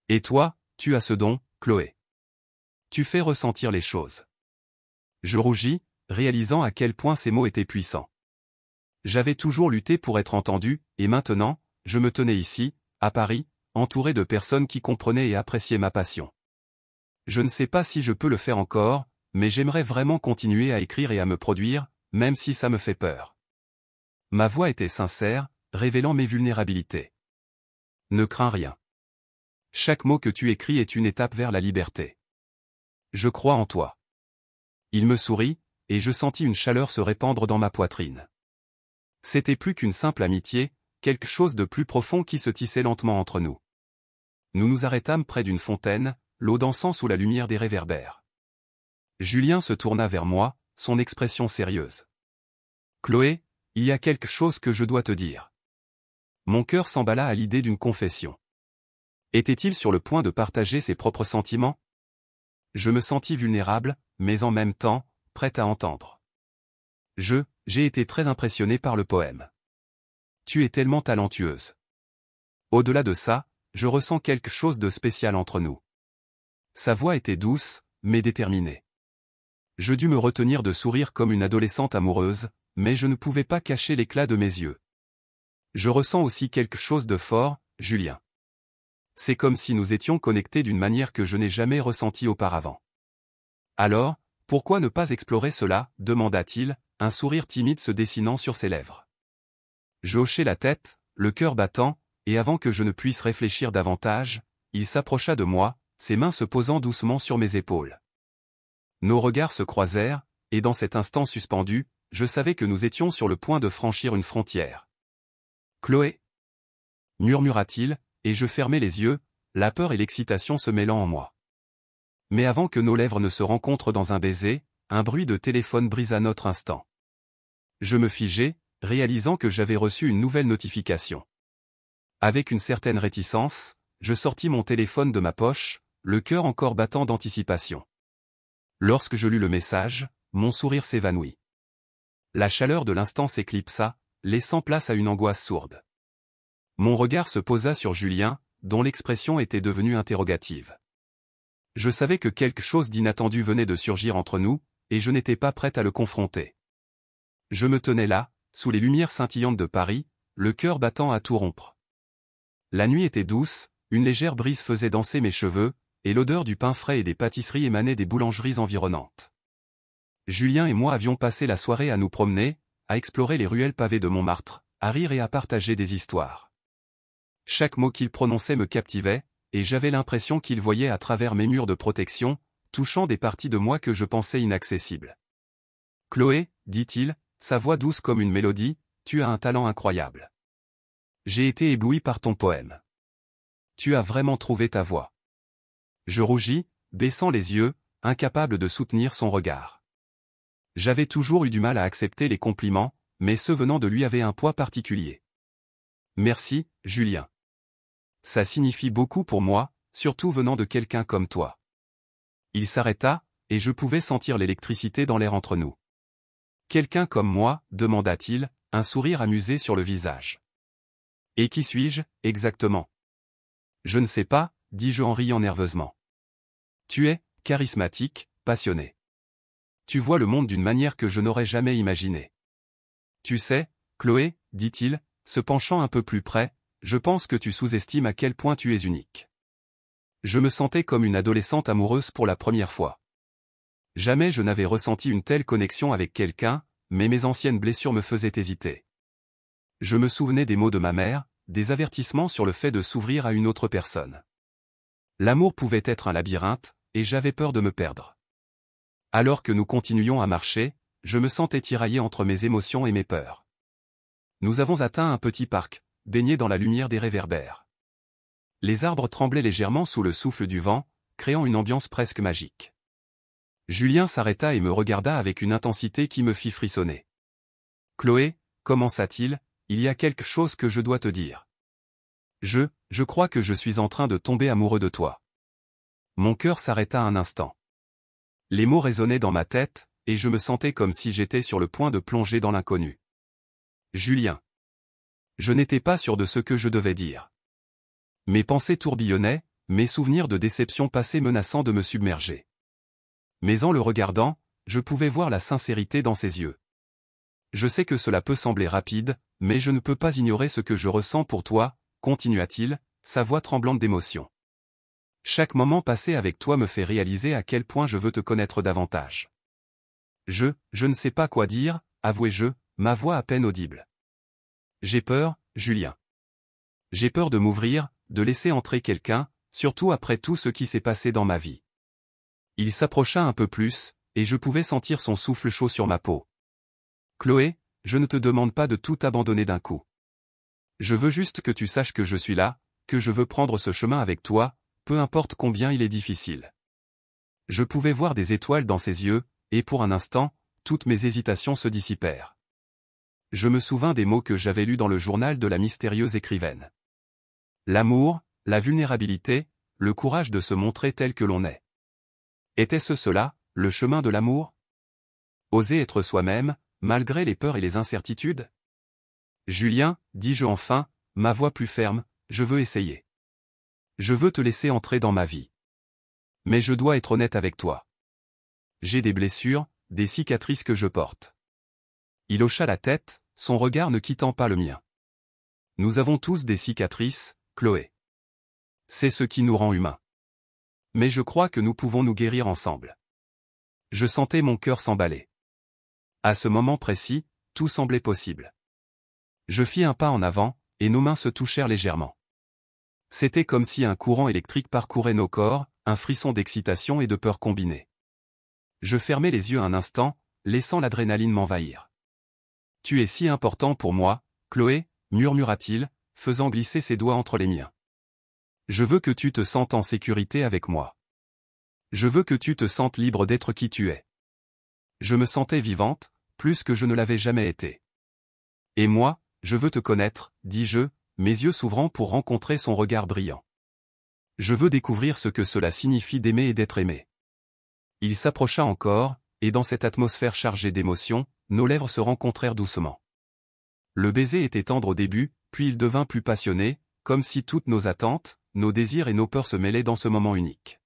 Et toi, tu as ce don, Chloé. Tu fais ressentir les choses. Je rougis, réalisant à quel point ces mots étaient puissants. J'avais toujours lutté pour être entendu, et maintenant, je me tenais ici, à Paris, entouré de personnes qui comprenaient et appréciaient ma passion. Je ne sais pas si je peux le faire encore, mais j'aimerais vraiment continuer à écrire et à me produire, même si ça me fait peur. Ma voix était sincère, révélant mes vulnérabilités. Ne crains rien. Chaque mot que tu écris est une étape vers la liberté. Je crois en toi. Il me sourit, et je sentis une chaleur se répandre dans ma poitrine. C'était plus qu'une simple amitié, quelque chose de plus profond qui se tissait lentement entre nous. Nous nous arrêtâmes près d'une fontaine, l'eau dansant sous la lumière des réverbères. Julien se tourna vers moi, son expression sérieuse. « Chloé, il y a quelque chose que je dois te dire. » Mon cœur s'emballa à l'idée d'une confession. Était-il sur le point de partager ses propres sentiments? Je me sentis vulnérable, mais en même temps, prêt à entendre. J'ai été très impressionné par le poème. Tu es tellement talentueuse. Au-delà de ça, je ressens quelque chose de spécial entre nous. Sa voix était douce, mais déterminée. Je dus me retenir de sourire comme une adolescente amoureuse, mais je ne pouvais pas cacher l'éclat de mes yeux. Je ressens aussi quelque chose de fort, Julien. C'est comme si nous étions connectés d'une manière que je n'ai jamais ressentie auparavant. Alors, pourquoi ne pas explorer cela, demanda-t-il, un sourire timide se dessinant sur ses lèvres. Je hochai la tête, le cœur battant, et avant que je ne puisse réfléchir davantage, il s'approcha de moi, ses mains se posant doucement sur mes épaules. Nos regards se croisèrent, et dans cet instant suspendu, je savais que nous étions sur le point de franchir une frontière. « Chloé » murmura-t-il, et je fermai les yeux, la peur et l'excitation se mêlant en moi. Mais avant que nos lèvres ne se rencontrent dans un baiser, un bruit de téléphone brisa notre instant. Je me figeai, réalisant que j'avais reçu une nouvelle notification. Avec une certaine réticence, je sortis mon téléphone de ma poche, le cœur encore battant d'anticipation. Lorsque je lus le message, mon sourire s'évanouit. La chaleur de l'instant s'éclipsa, laissant place à une angoisse sourde. Mon regard se posa sur Julien, dont l'expression était devenue interrogative. Je savais que quelque chose d'inattendu venait de surgir entre nous, et je n'étais pas prêt à le confronter. Je me tenais là, sous les lumières scintillantes de Paris, le cœur battant à tout rompre. La nuit était douce, une légère brise faisait danser mes cheveux, et l'odeur du pain frais et des pâtisseries émanait des boulangeries environnantes. Julien et moi avions passé la soirée à nous promener, à explorer les ruelles pavées de Montmartre, à rire et à partager des histoires. Chaque mot qu'il prononçait me captivait, et j'avais l'impression qu'il voyait à travers mes murs de protection, touchant des parties de moi que je pensais inaccessibles. « Chloé, dit-il, sa voix douce comme une mélodie, tu as un talent incroyable. J'ai été ébloui par ton poème. Tu as vraiment trouvé ta voix. » Je rougis, baissant les yeux, incapable de soutenir son regard. J'avais toujours eu du mal à accepter les compliments, mais ceux venant de lui avaient un poids particulier. « Merci, Julien. Ça signifie beaucoup pour moi, surtout venant de quelqu'un comme toi. » Il s'arrêta, et je pouvais sentir l'électricité dans l'air entre nous. « Quelqu'un comme moi » demanda-t-il, un sourire amusé sur le visage. « Et qui suis-je, exactement ?»« Je ne sais pas, » dis-je en riant nerveusement. « Tu es charismatique, passionné. Tu vois le monde d'une manière que je n'aurais jamais imaginée. Tu sais, Chloé, dit-il, se penchant un peu plus près, je pense que tu sous-estimes à quel point tu es unique. » Je me sentais comme une adolescente amoureuse pour la première fois. Jamais je n'avais ressenti une telle connexion avec quelqu'un, mais mes anciennes blessures me faisaient hésiter. Je me souvenais des mots de ma mère, des avertissements sur le fait de s'ouvrir à une autre personne. L'amour pouvait être un labyrinthe, et j'avais peur de me perdre. Alors que nous continuions à marcher, je me sentais tiraillé entre mes émotions et mes peurs. Nous avons atteint un petit parc, baigné dans la lumière des réverbères. Les arbres tremblaient légèrement sous le souffle du vent, créant une ambiance presque magique. Julien s'arrêta et me regarda avec une intensité qui me fit frissonner. « Chloé, commença-t-il, il y a quelque chose que je dois te dire. Je crois que je suis en train de tomber amoureux de toi. » Mon cœur s'arrêta un instant. Les mots résonnaient dans ma tête, et je me sentais comme si j'étais sur le point de plonger dans l'inconnu. Julien. Je n'étais pas sûr de ce que je devais dire. Mes pensées tourbillonnaient, mes souvenirs de déception passés menaçant de me submerger. Mais en le regardant, je pouvais voir la sincérité dans ses yeux. Je sais que cela peut sembler rapide, mais je ne peux pas ignorer ce que je ressens pour toi, continua-t-il, sa voix tremblante d'émotion. Chaque moment passé avec toi me fait réaliser à quel point je veux te connaître davantage. Je ne sais pas quoi dire, avouai-je, ma voix à peine audible. J'ai peur, Julien. J'ai peur de m'ouvrir, de laisser entrer quelqu'un, surtout après tout ce qui s'est passé dans ma vie. Il s'approcha un peu plus, et je pouvais sentir son souffle chaud sur ma peau. Chloé, je ne te demande pas de tout abandonner d'un coup. Je veux juste que tu saches que je suis là, que je veux prendre ce chemin avec toi, peu importe combien il est difficile. Je pouvais voir des étoiles dans ses yeux, et pour un instant, toutes mes hésitations se dissipèrent. Je me souvins des mots que j'avais lus dans le journal de la mystérieuse écrivaine. L'amour, la vulnérabilité, le courage de se montrer tel que l'on est. Était-ce cela, le chemin de l'amour? Oser être soi-même, malgré les peurs et les incertitudes? Julien, dis-je enfin, ma voix plus ferme, je veux essayer. Je veux te laisser entrer dans ma vie. Mais je dois être honnête avec toi. J'ai des blessures, des cicatrices que je porte. Il hocha la tête, son regard ne quittant pas le mien. Nous avons tous des cicatrices, Chloé. C'est ce qui nous rend humains. Mais je crois que nous pouvons nous guérir ensemble. Je sentais mon cœur s'emballer. À ce moment précis, tout semblait possible. Je fis un pas en avant, et nos mains se touchèrent légèrement. C'était comme si un courant électrique parcourait nos corps, un frisson d'excitation et de peur combinés. Je fermai les yeux un instant, laissant l'adrénaline m'envahir. « Tu es si important pour moi, Chloé, murmura-t-il, faisant glisser ses doigts entre les miens. Je veux que tu te sentes en sécurité avec moi. Je veux que tu te sentes libre d'être qui tu es. » Je me sentais vivante, plus que je ne l'avais jamais été. « Et moi, je veux te connaître, dis-je, mes yeux s'ouvrant pour rencontrer son regard brillant. Je veux découvrir ce que cela signifie d'aimer et d'être aimé. » Il s'approcha encore, et dans cette atmosphère chargée d'émotions, nos lèvres se rencontrèrent doucement. Le baiser était tendre au début, puis il devint plus passionné, comme si toutes nos attentes, nos désirs et nos peurs se mêlaient dans ce moment unique.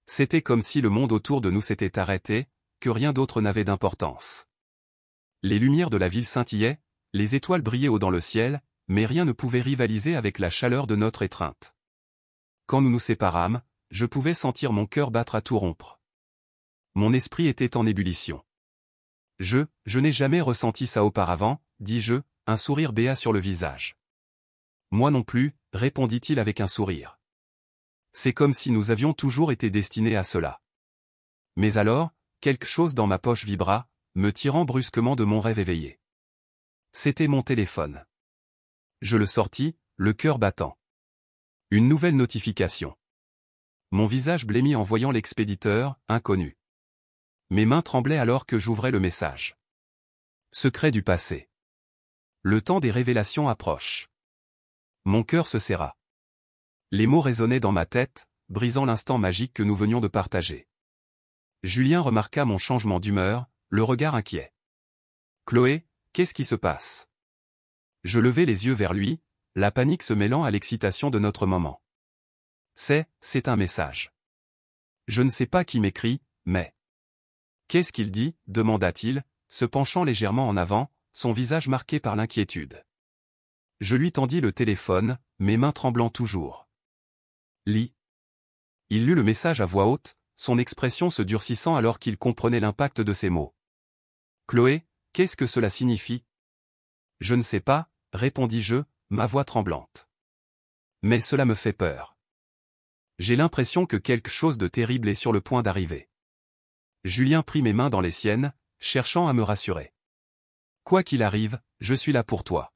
C'était comme si le monde autour de nous s'était arrêté, que rien d'autre n'avait d'importance. Les lumières de la ville scintillaient, les étoiles brillaient haut dans le ciel, mais rien ne pouvait rivaliser avec la chaleur de notre étreinte. Quand nous nous séparâmes, je pouvais sentir mon cœur battre à tout rompre. Mon esprit était en ébullition. Je n'ai jamais ressenti ça auparavant, dis-je, un sourire béat sur le visage. Moi non plus, répondit-il avec un sourire. C'est comme si nous avions toujours été destinés à cela. Mais alors, quelque chose dans ma poche vibra, me tirant brusquement de mon rêve éveillé. C'était mon téléphone. Je le sortis, le cœur battant. Une nouvelle notification. Mon visage blêmit en voyant l'expéditeur, inconnu. Mes mains tremblaient alors que j'ouvrais le message. Secret du passé. Le temps des révélations approche. Mon cœur se serra. Les mots résonnaient dans ma tête, brisant l'instant magique que nous venions de partager. Julien remarqua mon changement d'humeur, le regard inquiet. « Chloé, qu'est-ce qui se passe ?» Je levai les yeux vers lui, la panique se mêlant à l'excitation de notre moment. « C'est un message. Je ne sais pas qui m'écrit, mais... » « Qu'est-ce qu'il dit ?» demanda-t-il, se penchant légèrement en avant, son visage marqué par l'inquiétude. Je lui tendis le téléphone, mes mains tremblant toujours. « Lis. » Il lut le message à voix haute, son expression se durcissant alors qu'il comprenait l'impact de ses mots. « Chloé, qu'est-ce que cela signifie ?»« Je ne sais pas, » répondis-je, ma voix tremblante. « Mais cela me fait peur. J'ai l'impression que quelque chose de terrible est sur le point d'arriver. » Julien prit mes mains dans les siennes, cherchant à me rassurer. « Quoi qu'il arrive, je suis là pour toi.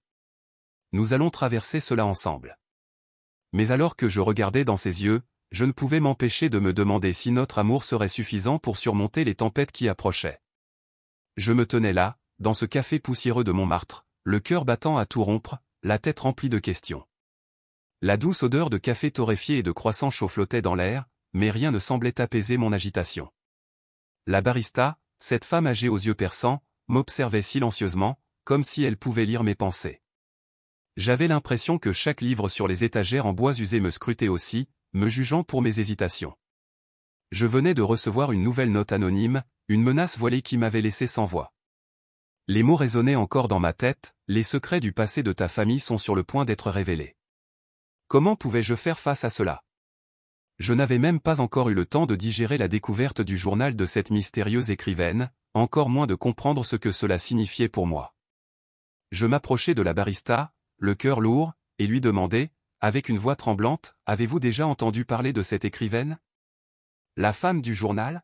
Nous allons traverser cela ensemble. » Mais alors que je regardais dans ses yeux, je ne pouvais m'empêcher de me demander si notre amour serait suffisant pour surmonter les tempêtes qui approchaient. Je me tenais là, dans ce café poussiéreux de Montmartre, le cœur battant à tout rompre, la tête remplie de questions. La douce odeur de café torréfié et de croissants chauds flottait dans l'air, mais rien ne semblait apaiser mon agitation. La barista, cette femme âgée aux yeux perçants, m'observait silencieusement, comme si elle pouvait lire mes pensées. J'avais l'impression que chaque livre sur les étagères en bois usé me scrutait aussi, me jugeant pour mes hésitations. Je venais de recevoir une nouvelle note anonyme, une menace voilée qui m'avait laissé sans voix. Les mots résonnaient encore dans ma tête, les secrets du passé de ta famille sont sur le point d'être révélés. Comment pouvais-je faire face à cela? Je n'avais même pas encore eu le temps de digérer la découverte du journal de cette mystérieuse écrivaine, encore moins de comprendre ce que cela signifiait pour moi. Je m'approchai de la barista, le cœur lourd, et lui demandai, avec une voix tremblante, « Avez-vous déjà entendu parler de cette écrivaine? La femme du journal ?»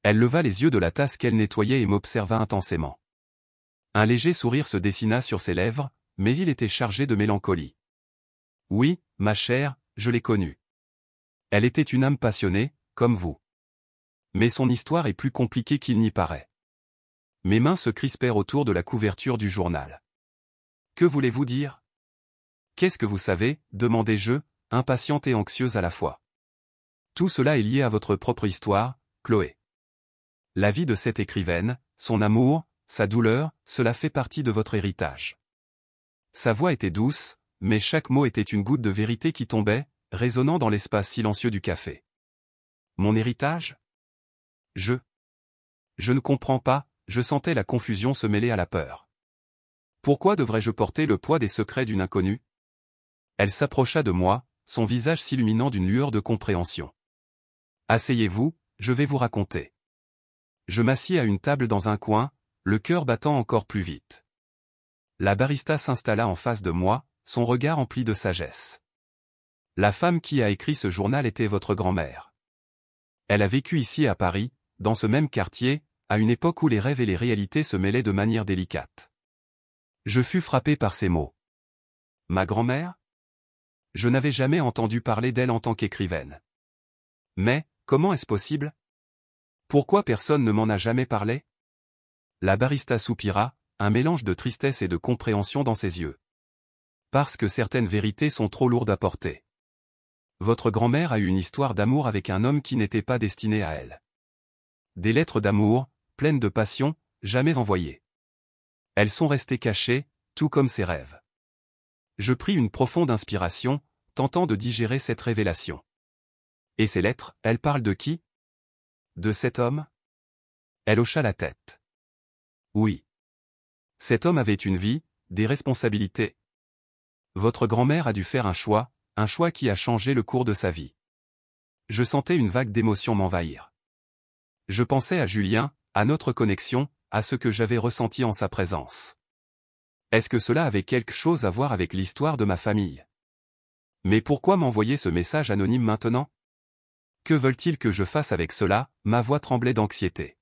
Elle leva les yeux de la tasse qu'elle nettoyait et m'observa intensément. Un léger sourire se dessina sur ses lèvres, mais il était chargé de mélancolie. « Oui, ma chère, je l'ai connue. Elle était une âme passionnée, comme vous. Mais son histoire est plus compliquée qu'il n'y paraît. » Mes mains se crispèrent autour de la couverture du journal. « Que voulez-vous dire? Qu'est-ce que vous savez? » demandai-je, impatiente et anxieuse à la fois. « Tout cela est lié à votre propre histoire, Chloé. La vie de cette écrivaine, son amour, sa douleur, cela fait partie de votre héritage. » Sa voix était douce, mais chaque mot était une goutte de vérité qui tombait, résonnant dans l'espace silencieux du café. Mon héritage? Je ne comprends pas, je sentais la confusion se mêler à la peur. Pourquoi devrais-je porter le poids des secrets d'une inconnue? Elle s'approcha de moi, son visage s'illuminant d'une lueur de compréhension. Asseyez-vous, je vais vous raconter. Je m'assis à une table dans un coin, le cœur battant encore plus vite. La barista s'installa en face de moi, son regard empli de sagesse. La femme qui a écrit ce journal était votre grand-mère. Elle a vécu ici à Paris, dans ce même quartier, à une époque où les rêves et les réalités se mêlaient de manière délicate. Je fus frappé par ces mots. Ma grand-mère? Je n'avais jamais entendu parler d'elle en tant qu'écrivaine. Mais, comment est-ce possible? Pourquoi personne ne m'en a jamais parlé? La barista soupira, un mélange de tristesse et de compréhension dans ses yeux. Parce que certaines vérités sont trop lourdes à porter. Votre grand-mère a eu une histoire d'amour avec un homme qui n'était pas destiné à elle. Des lettres d'amour, pleines de passion, jamais envoyées. Elles sont restées cachées, tout comme ses rêves. Je pris une profonde inspiration, tentant de digérer cette révélation. Et ces lettres, elles parlent de qui? De cet homme? Elle hocha la tête. Oui. Cet homme avait une vie, des responsabilités. Votre grand-mère a dû faire un choix qui a changé le cours de sa vie. Je sentais une vague d'émotion m'envahir. Je pensais à Julien, à notre connexion, à ce que j'avais ressenti en sa présence. Est-ce que cela avait quelque chose à voir avec l'histoire de ma famille? Mais pourquoi m'envoyer ce message anonyme maintenant? Que veulent-ils que je fasse avec cela? Ma voix tremblait d'anxiété.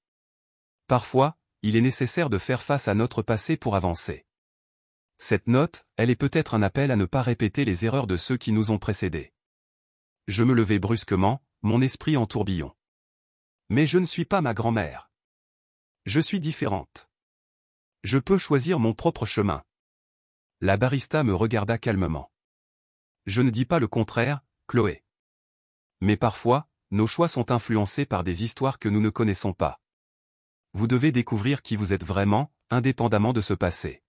Parfois, il est nécessaire de faire face à notre passé pour avancer. Cette note, elle est peut-être un appel à ne pas répéter les erreurs de ceux qui nous ont précédés. Je me levai brusquement, mon esprit en tourbillon. Mais je ne suis pas ma grand-mère. Je suis différente. Je peux choisir mon propre chemin. La barista me regarda calmement. Je ne dis pas le contraire, Chloé. Mais parfois, nos choix sont influencés par des histoires que nous ne connaissons pas. Vous devez découvrir qui vous êtes vraiment, indépendamment de ce passé.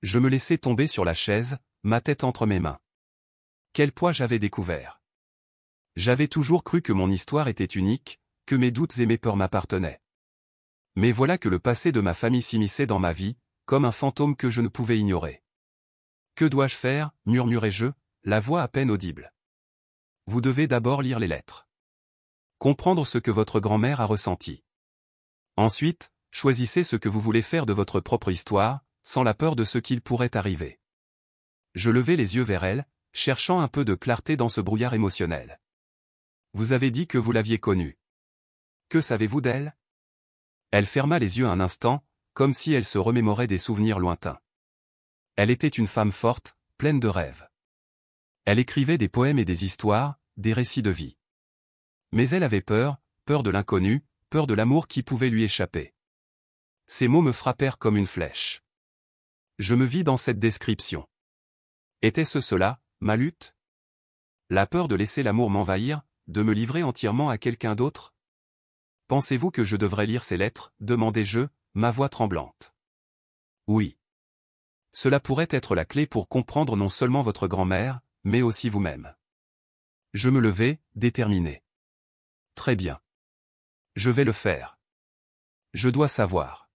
Je me laissai tomber sur la chaise, ma tête entre mes mains. Quel poids j'avais découvert. J'avais toujours cru que mon histoire était unique, que mes doutes et mes peurs m'appartenaient. Mais voilà que le passé de ma famille s'immisçait dans ma vie, comme un fantôme que je ne pouvais ignorer. Que dois-je faire, murmurai-je, la voix à peine audible. Vous devez d'abord lire les lettres. Comprendre ce que votre grand-mère a ressenti. Ensuite, choisissez ce que vous voulez faire de votre propre histoire, sans la peur de ce qu'il pourrait arriver. Je levai les yeux vers elle, cherchant un peu de clarté dans ce brouillard émotionnel. Vous avez dit que vous l'aviez connue. Que savez-vous d'elle? Elle ferma les yeux un instant, comme si elle se remémorait des souvenirs lointains. Elle était une femme forte, pleine de rêves. Elle écrivait des poèmes et des histoires des récits de vie. Mais elle avait peur, peur de l'inconnu, peur de l'amour qui pouvait lui échapper. Ces mots me frappèrent comme une flèche. Je me vis dans cette description. Était-ce cela, ma lutte? La peur de laisser l'amour m'envahir, de me livrer entièrement à quelqu'un d'autre? Pensez-vous que je devrais lire ces lettres, demandai-je, ma voix tremblante. Oui. Cela pourrait être la clé pour comprendre non seulement votre grand-mère, mais aussi vous-même. Je me levai, déterminé. Très bien. Je vais le faire. Je dois savoir.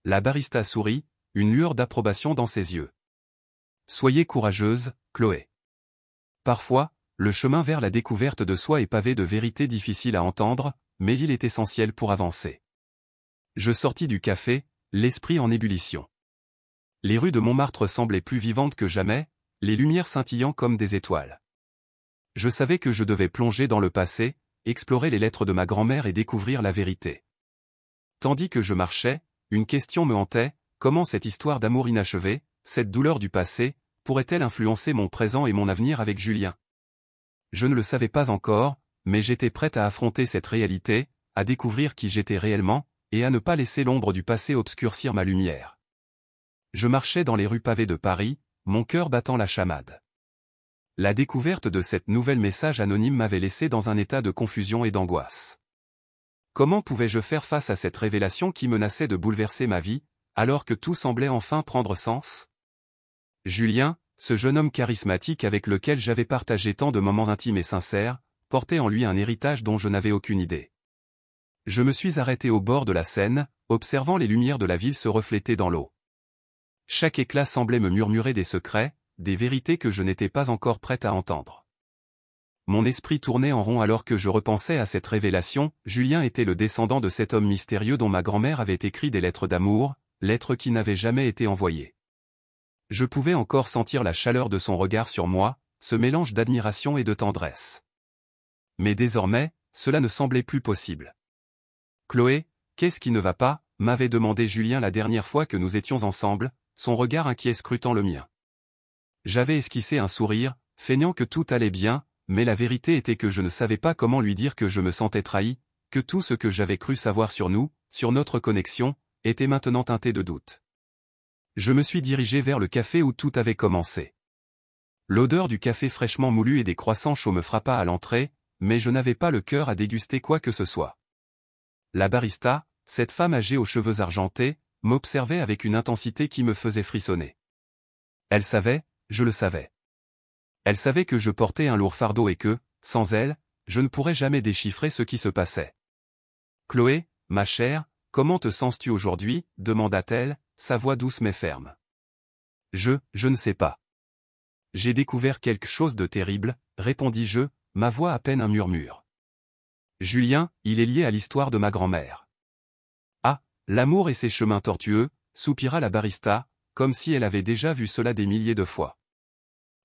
La barista sourit, une lueur d'approbation dans ses yeux. Soyez courageuse, Chloé. Parfois, le chemin vers la découverte de soi est pavé de vérités difficiles à entendre, mais il est essentiel pour avancer. Je sortis du café, l'esprit en ébullition. Les rues de Montmartre semblaient plus vivantes que jamais, les lumières scintillant comme des étoiles. Je savais que je devais plonger dans le passé, explorer les lettres de ma grand-mère et découvrir la vérité. Tandis que je marchais, une question me hantait, comment cette histoire d'amour inachevé, cette douleur du passé, pourrait-elle influencer mon présent et mon avenir avec Julien? Je ne le savais pas encore, mais j'étais prête à affronter cette réalité, à découvrir qui j'étais réellement, et à ne pas laisser l'ombre du passé obscurcir ma lumière. Je marchais dans les rues pavées de Paris, mon cœur battant la chamade. La découverte de cette nouvelle message anonyme m'avait laissé dans un état de confusion et d'angoisse. Comment pouvais-je faire face à cette révélation qui menaçait de bouleverser ma vie, alors que tout semblait enfin prendre sens? Julien, ce jeune homme charismatique avec lequel j'avais partagé tant de moments intimes et sincères, portait en lui un héritage dont je n'avais aucune idée. Je me suis arrêté au bord de la Seine, observant les lumières de la ville se refléter dans l'eau. Chaque éclat semblait me murmurer des secrets, des vérités que je n'étais pas encore prête à entendre. Mon esprit tournait en rond alors que je repensais à cette révélation. Julien était le descendant de cet homme mystérieux dont ma grand-mère avait écrit des lettres d'amour, lettres qui n'avaient jamais été envoyées. Je pouvais encore sentir la chaleur de son regard sur moi, ce mélange d'admiration et de tendresse. Mais désormais, cela ne semblait plus possible. « Chloé, qu'est-ce qui ne va pas ?» m'avait demandé Julien la dernière fois que nous étions ensemble, son regard inquiet scrutant le mien. J'avais esquissé un sourire, feignant que tout allait bien, mais la vérité était que je ne savais pas comment lui dire que je me sentais trahi, que tout ce que j'avais cru savoir sur nous, sur notre connexion, était maintenant teinté de doute. Je me suis dirigé vers le café où tout avait commencé. L'odeur du café fraîchement moulu et des croissants chauds me frappa à l'entrée, mais je n'avais pas le cœur à déguster quoi que ce soit. La barista, cette femme âgée aux cheveux argentés, m'observait avec une intensité qui me faisait frissonner. Elle savait, je le savais. Elle savait que je portais un lourd fardeau et que, sans elle, je ne pourrais jamais déchiffrer ce qui se passait. « Chloé, ma chère, comment te sens-tu aujourd'hui » demanda-t-elle, sa voix douce mais ferme. Je ne sais pas. J'ai découvert quelque chose de terrible, répondis-je, ma voix à peine un murmure. Julien, il est lié à l'histoire de ma grand-mère. Ah, l'amour et ses chemins tortueux, soupira la barista, comme si elle avait déjà vu cela des milliers de fois.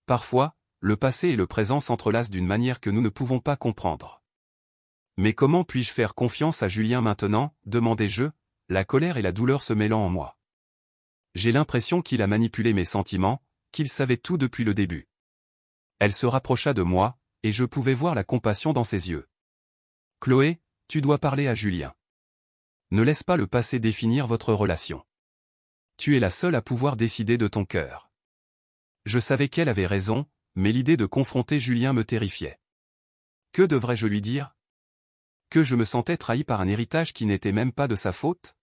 Parfois, le passé et le présent s'entrelacent d'une manière que nous ne pouvons pas comprendre. Mais comment puis-je faire confiance à Julien maintenant, demandai-je, la colère et la douleur se mêlant en moi. J'ai l'impression qu'il a manipulé mes sentiments, qu'il savait tout depuis le début. Elle se rapprocha de moi, et je pouvais voir la compassion dans ses yeux. Chloé, tu dois parler à Julien. Ne laisse pas le passé définir votre relation. Tu es la seule à pouvoir décider de ton cœur. Je savais qu'elle avait raison, mais l'idée de confronter Julien me terrifiait. Que devrais-je lui dire? Que je me sentais trahi par un héritage qui n'était même pas de sa faute?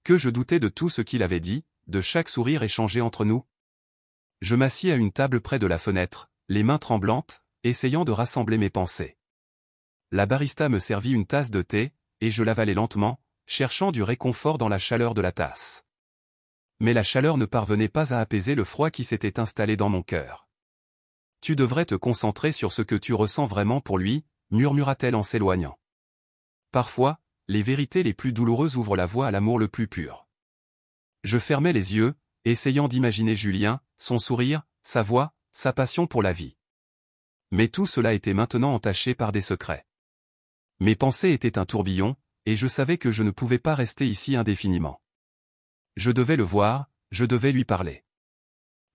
Que je doutais de tout ce qu'il avait dit, de chaque sourire échangé entre nous? Je m'assis à une table près de la fenêtre, les mains tremblantes, essayant de rassembler mes pensées. La barista me servit une tasse de thé, et je l'avalai lentement, cherchant du réconfort dans la chaleur de la tasse. Mais la chaleur ne parvenait pas à apaiser le froid qui s'était installé dans mon cœur. « Tu devrais te concentrer sur ce que tu ressens vraiment pour lui » murmura-t-elle en s'éloignant. Parfois, les vérités les plus douloureuses ouvrent la voie à l'amour le plus pur. Je fermais les yeux, essayant d'imaginer Julien, son sourire, sa voix, sa passion pour la vie. Mais tout cela était maintenant entaché par des secrets. Mes pensées étaient un tourbillon, et je savais que je ne pouvais pas rester ici indéfiniment. Je devais le voir, je devais lui parler.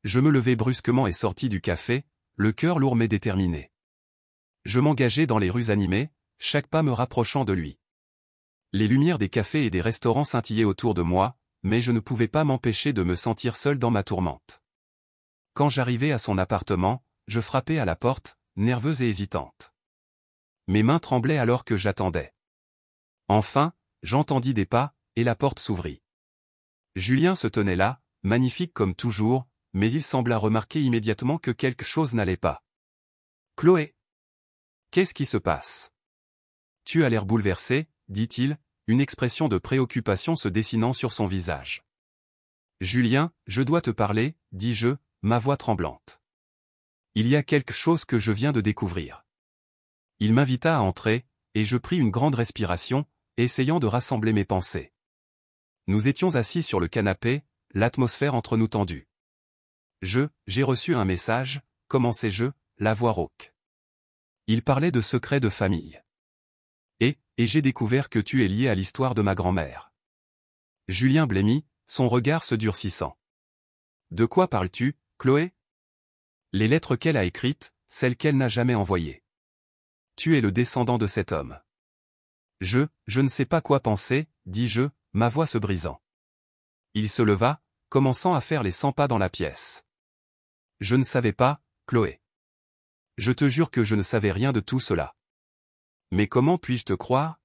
Je me levai brusquement et sortis du café, le cœur lourd mais déterminé. Je m'engageais dans les rues animées, chaque pas me rapprochant de lui. Les lumières des cafés et des restaurants scintillaient autour de moi, mais je ne pouvais pas m'empêcher de me sentir seul dans ma tourmente. Quand j'arrivai à son appartement, je frappai à la porte, nerveuse et hésitante. Mes mains tremblaient alors que j'attendais. Enfin, j'entendis des pas, et la porte s'ouvrit. Julien se tenait là, magnifique comme toujours, mais il sembla remarquer immédiatement que quelque chose n'allait pas. « Chloé! Qu'est-ce qui se passe? Tu as l'air bouleversée, dit-il, une expression de préoccupation se dessinant sur son visage. « Julien, je dois te parler, dis-je, ma voix tremblante. Il y a quelque chose que je viens de découvrir. » Il m'invita à entrer, et je pris une grande respiration, essayant de rassembler mes pensées. Nous étions assis sur le canapé, l'atmosphère entre nous tendue. « J'ai reçu un message, commençai-je, la voix rauque. Il parlait de secrets de famille. Et j'ai découvert que tu es lié à l'histoire de ma grand-mère. » Julien blêmit, son regard se durcissant. « De quoi parles-tu, Chloé? » Les lettres qu'elle a écrites, celles qu'elle n'a jamais envoyées. Tu es le descendant de cet homme. Je ne sais pas quoi penser, dis-je, ma voix se brisant. Il se leva, commençant à faire les 100 pas dans la pièce. Je ne savais pas, Chloé. Je te jure que je ne savais rien de tout cela. Mais comment puis-je te croire?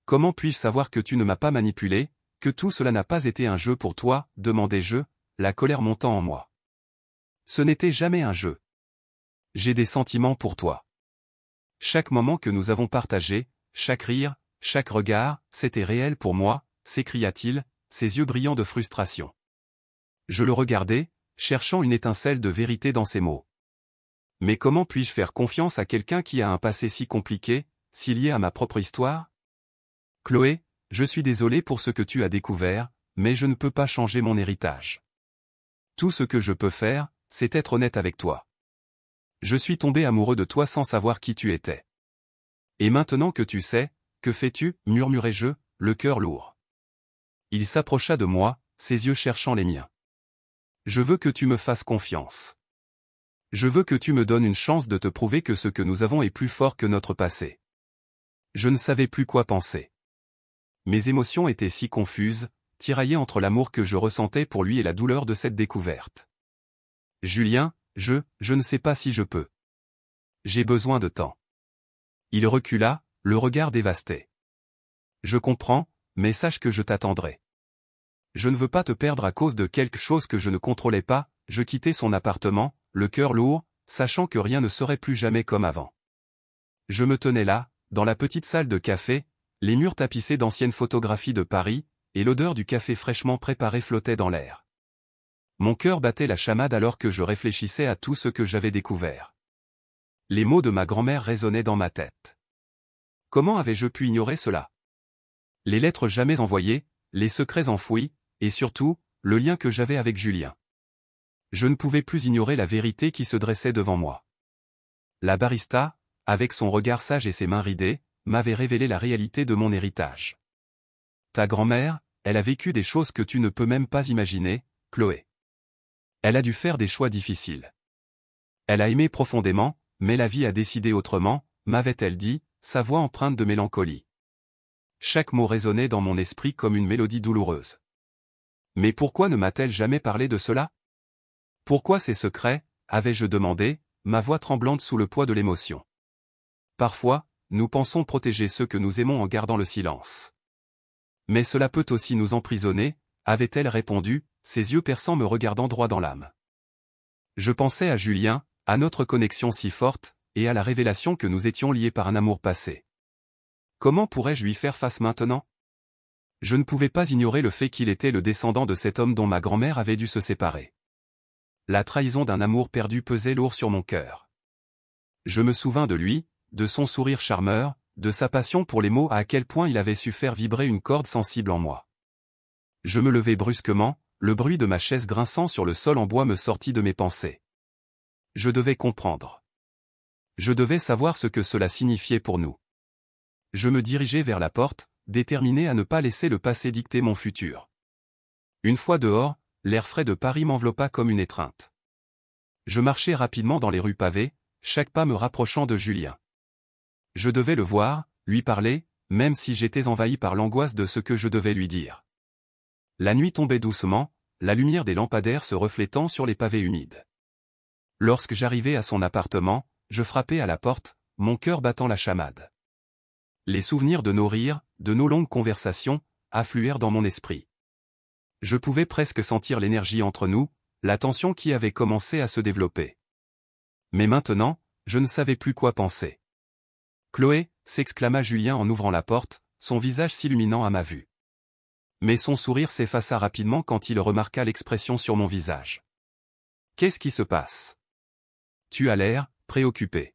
Comment puis-je savoir que tu ne m'as pas manipulé, que tout cela n'a pas été un jeu pour toi, demandai-je, la colère montant en moi. Ce n'était jamais un jeu. J'ai des sentiments pour toi. Chaque moment que nous avons partagé, chaque rire, chaque regard, c'était réel pour moi, s'écria-t-il, ses yeux brillants de frustration. Je le regardais, cherchant une étincelle de vérité dans ses mots. Mais comment puis-je faire confiance à quelqu'un qui a un passé si compliqué, si lié à ma propre histoire? Chloé, je suis désolé pour ce que tu as découvert, mais je ne peux pas changer mon héritage. Tout ce que je peux faire, c'est être honnête avec toi. Je suis tombé amoureux de toi sans savoir qui tu étais. Et maintenant que tu sais, que fais-tu, murmurai-je, le cœur lourd. Il s'approcha de moi, ses yeux cherchant les miens. Je veux que tu me fasses confiance. Je veux que tu me donnes une chance de te prouver que ce que nous avons est plus fort que notre passé. Je ne savais plus quoi penser. Mes émotions étaient si confuses, tiraillées entre l'amour que je ressentais pour lui et la douleur de cette découverte. Julien, je ne sais pas si je peux. J'ai besoin de temps. Il recula, le regard dévasté. Je comprends, mais sache que je t'attendrai. Je ne veux pas te perdre à cause de quelque chose que je ne contrôlais pas. Je quittai son appartement, le cœur lourd, sachant que rien ne serait plus jamais comme avant. Je me tenais là, dans la petite salle de café, les murs tapissés d'anciennes photographies de Paris, et l'odeur du café fraîchement préparé flottait dans l'air. Mon cœur battait la chamade alors que je réfléchissais à tout ce que j'avais découvert. Les mots de ma grand-mère résonnaient dans ma tête. Comment avais-je pu ignorer cela? Les lettres jamais envoyées, les secrets enfouis, et surtout, le lien que j'avais avec Julien. Je ne pouvais plus ignorer la vérité qui se dressait devant moi. La barista, avec son regard sage et ses mains ridées, m'avait révélé la réalité de mon héritage. Ta grand-mère, elle a vécu des choses que tu ne peux même pas imaginer, Chloé. Elle a dû faire des choix difficiles. Elle a aimé profondément, mais la vie a décidé autrement, m'avait-elle dit, sa voix empreinte de mélancolie. Chaque mot résonnait dans mon esprit comme une mélodie douloureuse. Mais pourquoi ne m'a-t-elle jamais parlé de cela? Pourquoi ces secrets, avais-je demandé, ma voix tremblante sous le poids de l'émotion. Parfois, nous pensons protéger ceux que nous aimons en gardant le silence. Mais cela peut aussi nous emprisonner, avait-elle répondu, ses yeux perçants me regardant droit dans l'âme. Je pensais à Julien, à notre connexion si forte, et à la révélation que nous étions liés par un amour passé. Comment pourrais-je lui faire face maintenant? Je ne pouvais pas ignorer le fait qu'il était le descendant de cet homme dont ma grand-mère avait dû se séparer. La trahison d'un amour perdu pesait lourd sur mon cœur. Je me souvins de lui, de son sourire charmeur, de sa passion pour les mots, à quel point il avait su faire vibrer une corde sensible en moi. Je me levai brusquement, le bruit de ma chaise grinçant sur le sol en bois me sortit de mes pensées. Je devais comprendre. Je devais savoir ce que cela signifiait pour nous. Je me dirigeai vers la porte, déterminé à ne pas laisser le passé dicter mon futur. Une fois dehors, l'air frais de Paris m'enveloppa comme une étreinte. Je marchai rapidement dans les rues pavées, chaque pas me rapprochant de Julien. Je devais le voir, lui parler, même si j'étais envahi par l'angoisse de ce que je devais lui dire. La nuit tombait doucement, la lumière des lampadaires se reflétant sur les pavés humides. Lorsque j'arrivai à son appartement, je frappai à la porte, mon cœur battant la chamade. Les souvenirs de nos rires, de nos longues conversations, affluèrent dans mon esprit. Je pouvais presque sentir l'énergie entre nous, la tension qui avait commencé à se développer. Mais maintenant, je ne savais plus quoi penser. « Chloé !» s'exclama Julien en ouvrant la porte, son visage s'illuminant à ma vue. Mais son sourire s'effaça rapidement quand il remarqua l'expression sur mon visage. « Qu'est-ce qui se passe ? Tu as l'air préoccupé. »«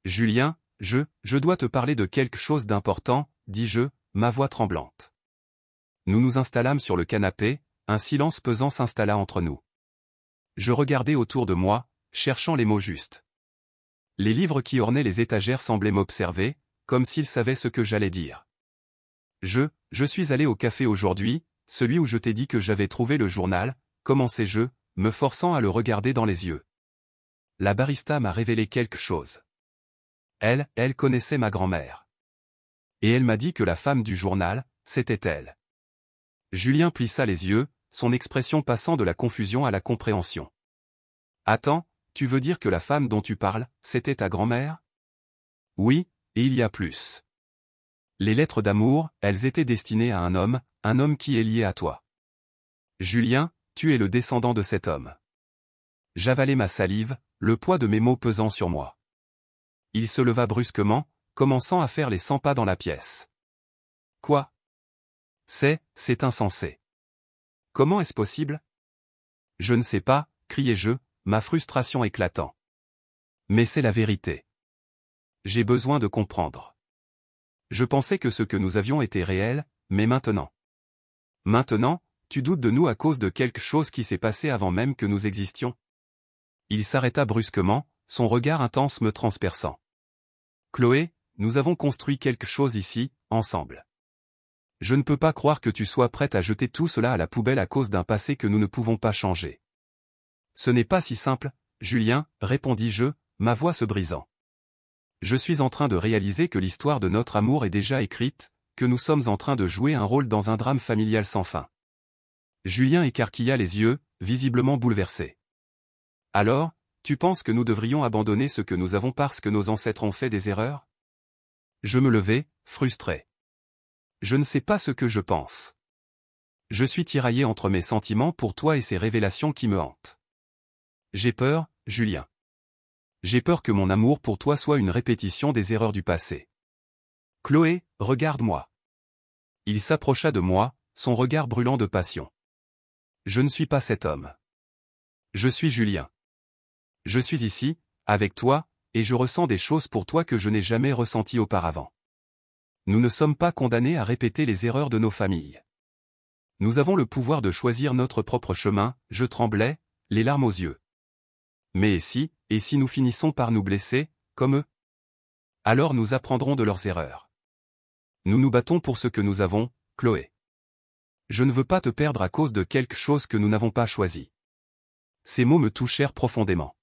Julien, je dois te parler de quelque chose d'important, dis-je, ma voix tremblante. » Nous nous installâmes sur le canapé, un silence pesant s'installa entre nous. Je regardais autour de moi, cherchant les mots justes. Les livres qui ornaient les étagères semblaient m'observer, comme s'ils savaient ce que j'allais dire. Je suis allé au café aujourd'hui, celui où je t'ai dit que j'avais trouvé le journal, commençai-je, me forçant à le regarder dans les yeux. La barista m'a révélé quelque chose. Elle connaissait ma grand-mère. Et elle m'a dit que la femme du journal, c'était elle. Julien plissa les yeux, son expression passant de la confusion à la compréhension. Attends, tu veux dire que la femme dont tu parles, c'était ta grand-mère ? Oui, et il y a plus. Les lettres d'amour, elles étaient destinées à un homme qui est lié à toi. Julien, tu es le descendant de cet homme. J'avalai ma salive, le poids de mes mots pesant sur moi. Il se leva brusquement, commençant à faire les 100 pas dans la pièce. Quoi ? C'est insensé. Comment est-ce possible ? Je ne sais pas, criai-je, ma frustration éclatant. Mais c'est la vérité. J'ai besoin de comprendre. Je pensais que ce que nous avions était réel, mais maintenant. Maintenant, tu doutes de nous à cause de quelque chose qui s'est passé avant même que nous existions. Il s'arrêta brusquement, son regard intense me transperçant. Chloé, nous avons construit quelque chose ici, ensemble. Je ne peux pas croire que tu sois prête à jeter tout cela à la poubelle à cause d'un passé que nous ne pouvons pas changer. Ce n'est pas si simple, Julien, répondis-je, ma voix se brisant. Je suis en train de réaliser que l'histoire de notre amour est déjà écrite, que nous sommes en train de jouer un rôle dans un drame familial sans fin. Julien écarquilla les yeux, visiblement bouleversé. Alors, tu penses que nous devrions abandonner ce que nous avons parce que nos ancêtres ont fait des erreurs ? Je me levai, frustré. Je ne sais pas ce que je pense. Je suis tiraillé entre mes sentiments pour toi et ces révélations qui me hantent. J'ai peur, Julien. J'ai peur que mon amour pour toi soit une répétition des erreurs du passé. Chloé, regarde-moi. Il s'approcha de moi, son regard brûlant de passion. Je ne suis pas cet homme. Je suis Julien. Je suis ici, avec toi, et je ressens des choses pour toi que je n'ai jamais ressenties auparavant. Nous ne sommes pas condamnés à répéter les erreurs de nos familles. Nous avons le pouvoir de choisir notre propre chemin, je tremblais, les larmes aux yeux. Mais et si nous finissons par nous blesser, comme eux ? Alors nous apprendrons de leurs erreurs. Nous nous battons pour ce que nous avons, Chloé. Je ne veux pas te perdre à cause de quelque chose que nous n'avons pas choisi. Ces mots me touchèrent profondément.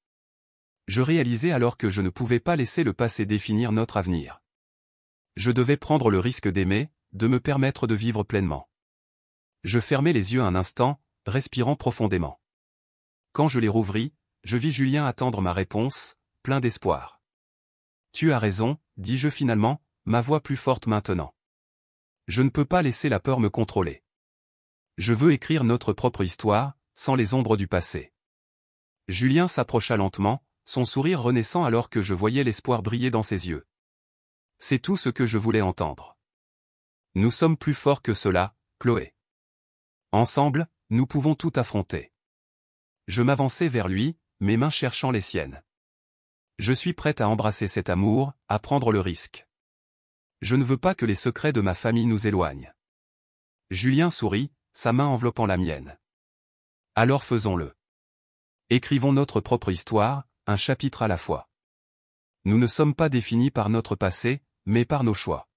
Je réalisais alors que je ne pouvais pas laisser le passé définir notre avenir. Je devais prendre le risque d'aimer, de me permettre de vivre pleinement. Je fermai les yeux un instant, respirant profondément. Quand je les rouvris, je vis Julien attendre ma réponse, plein d'espoir. Tu as raison, dis-je finalement, ma voix plus forte maintenant. Je ne peux pas laisser la peur me contrôler. Je veux écrire notre propre histoire, sans les ombres du passé. Julien s'approcha lentement, son sourire renaissant alors que je voyais l'espoir briller dans ses yeux. C'est tout ce que je voulais entendre. Nous sommes plus forts que cela, Chloé. Ensemble, nous pouvons tout affronter. Je m'avançai vers lui, mes mains cherchant les siennes. Je suis prête à embrasser cet amour, à prendre le risque. Je ne veux pas que les secrets de ma famille nous éloignent. Julien sourit, sa main enveloppant la mienne. Alors faisons-le. Écrivons notre propre histoire, un chapitre à la fois. Nous ne sommes pas définis par notre passé, mais par nos choix.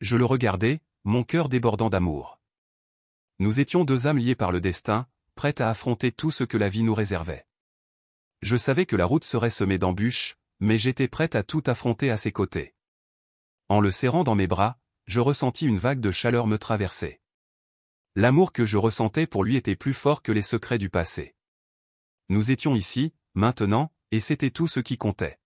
Je le regardais, mon cœur débordant d'amour. Nous étions deux âmes liées par le destin, prêtes à affronter tout ce que la vie nous réservait. Je savais que la route serait semée d'embûches, mais j'étais prête à tout affronter à ses côtés. En le serrant dans mes bras, je ressentis une vague de chaleur me traverser. L'amour que je ressentais pour lui était plus fort que les secrets du passé. Nous étions ici, maintenant, et c'était tout ce qui comptait.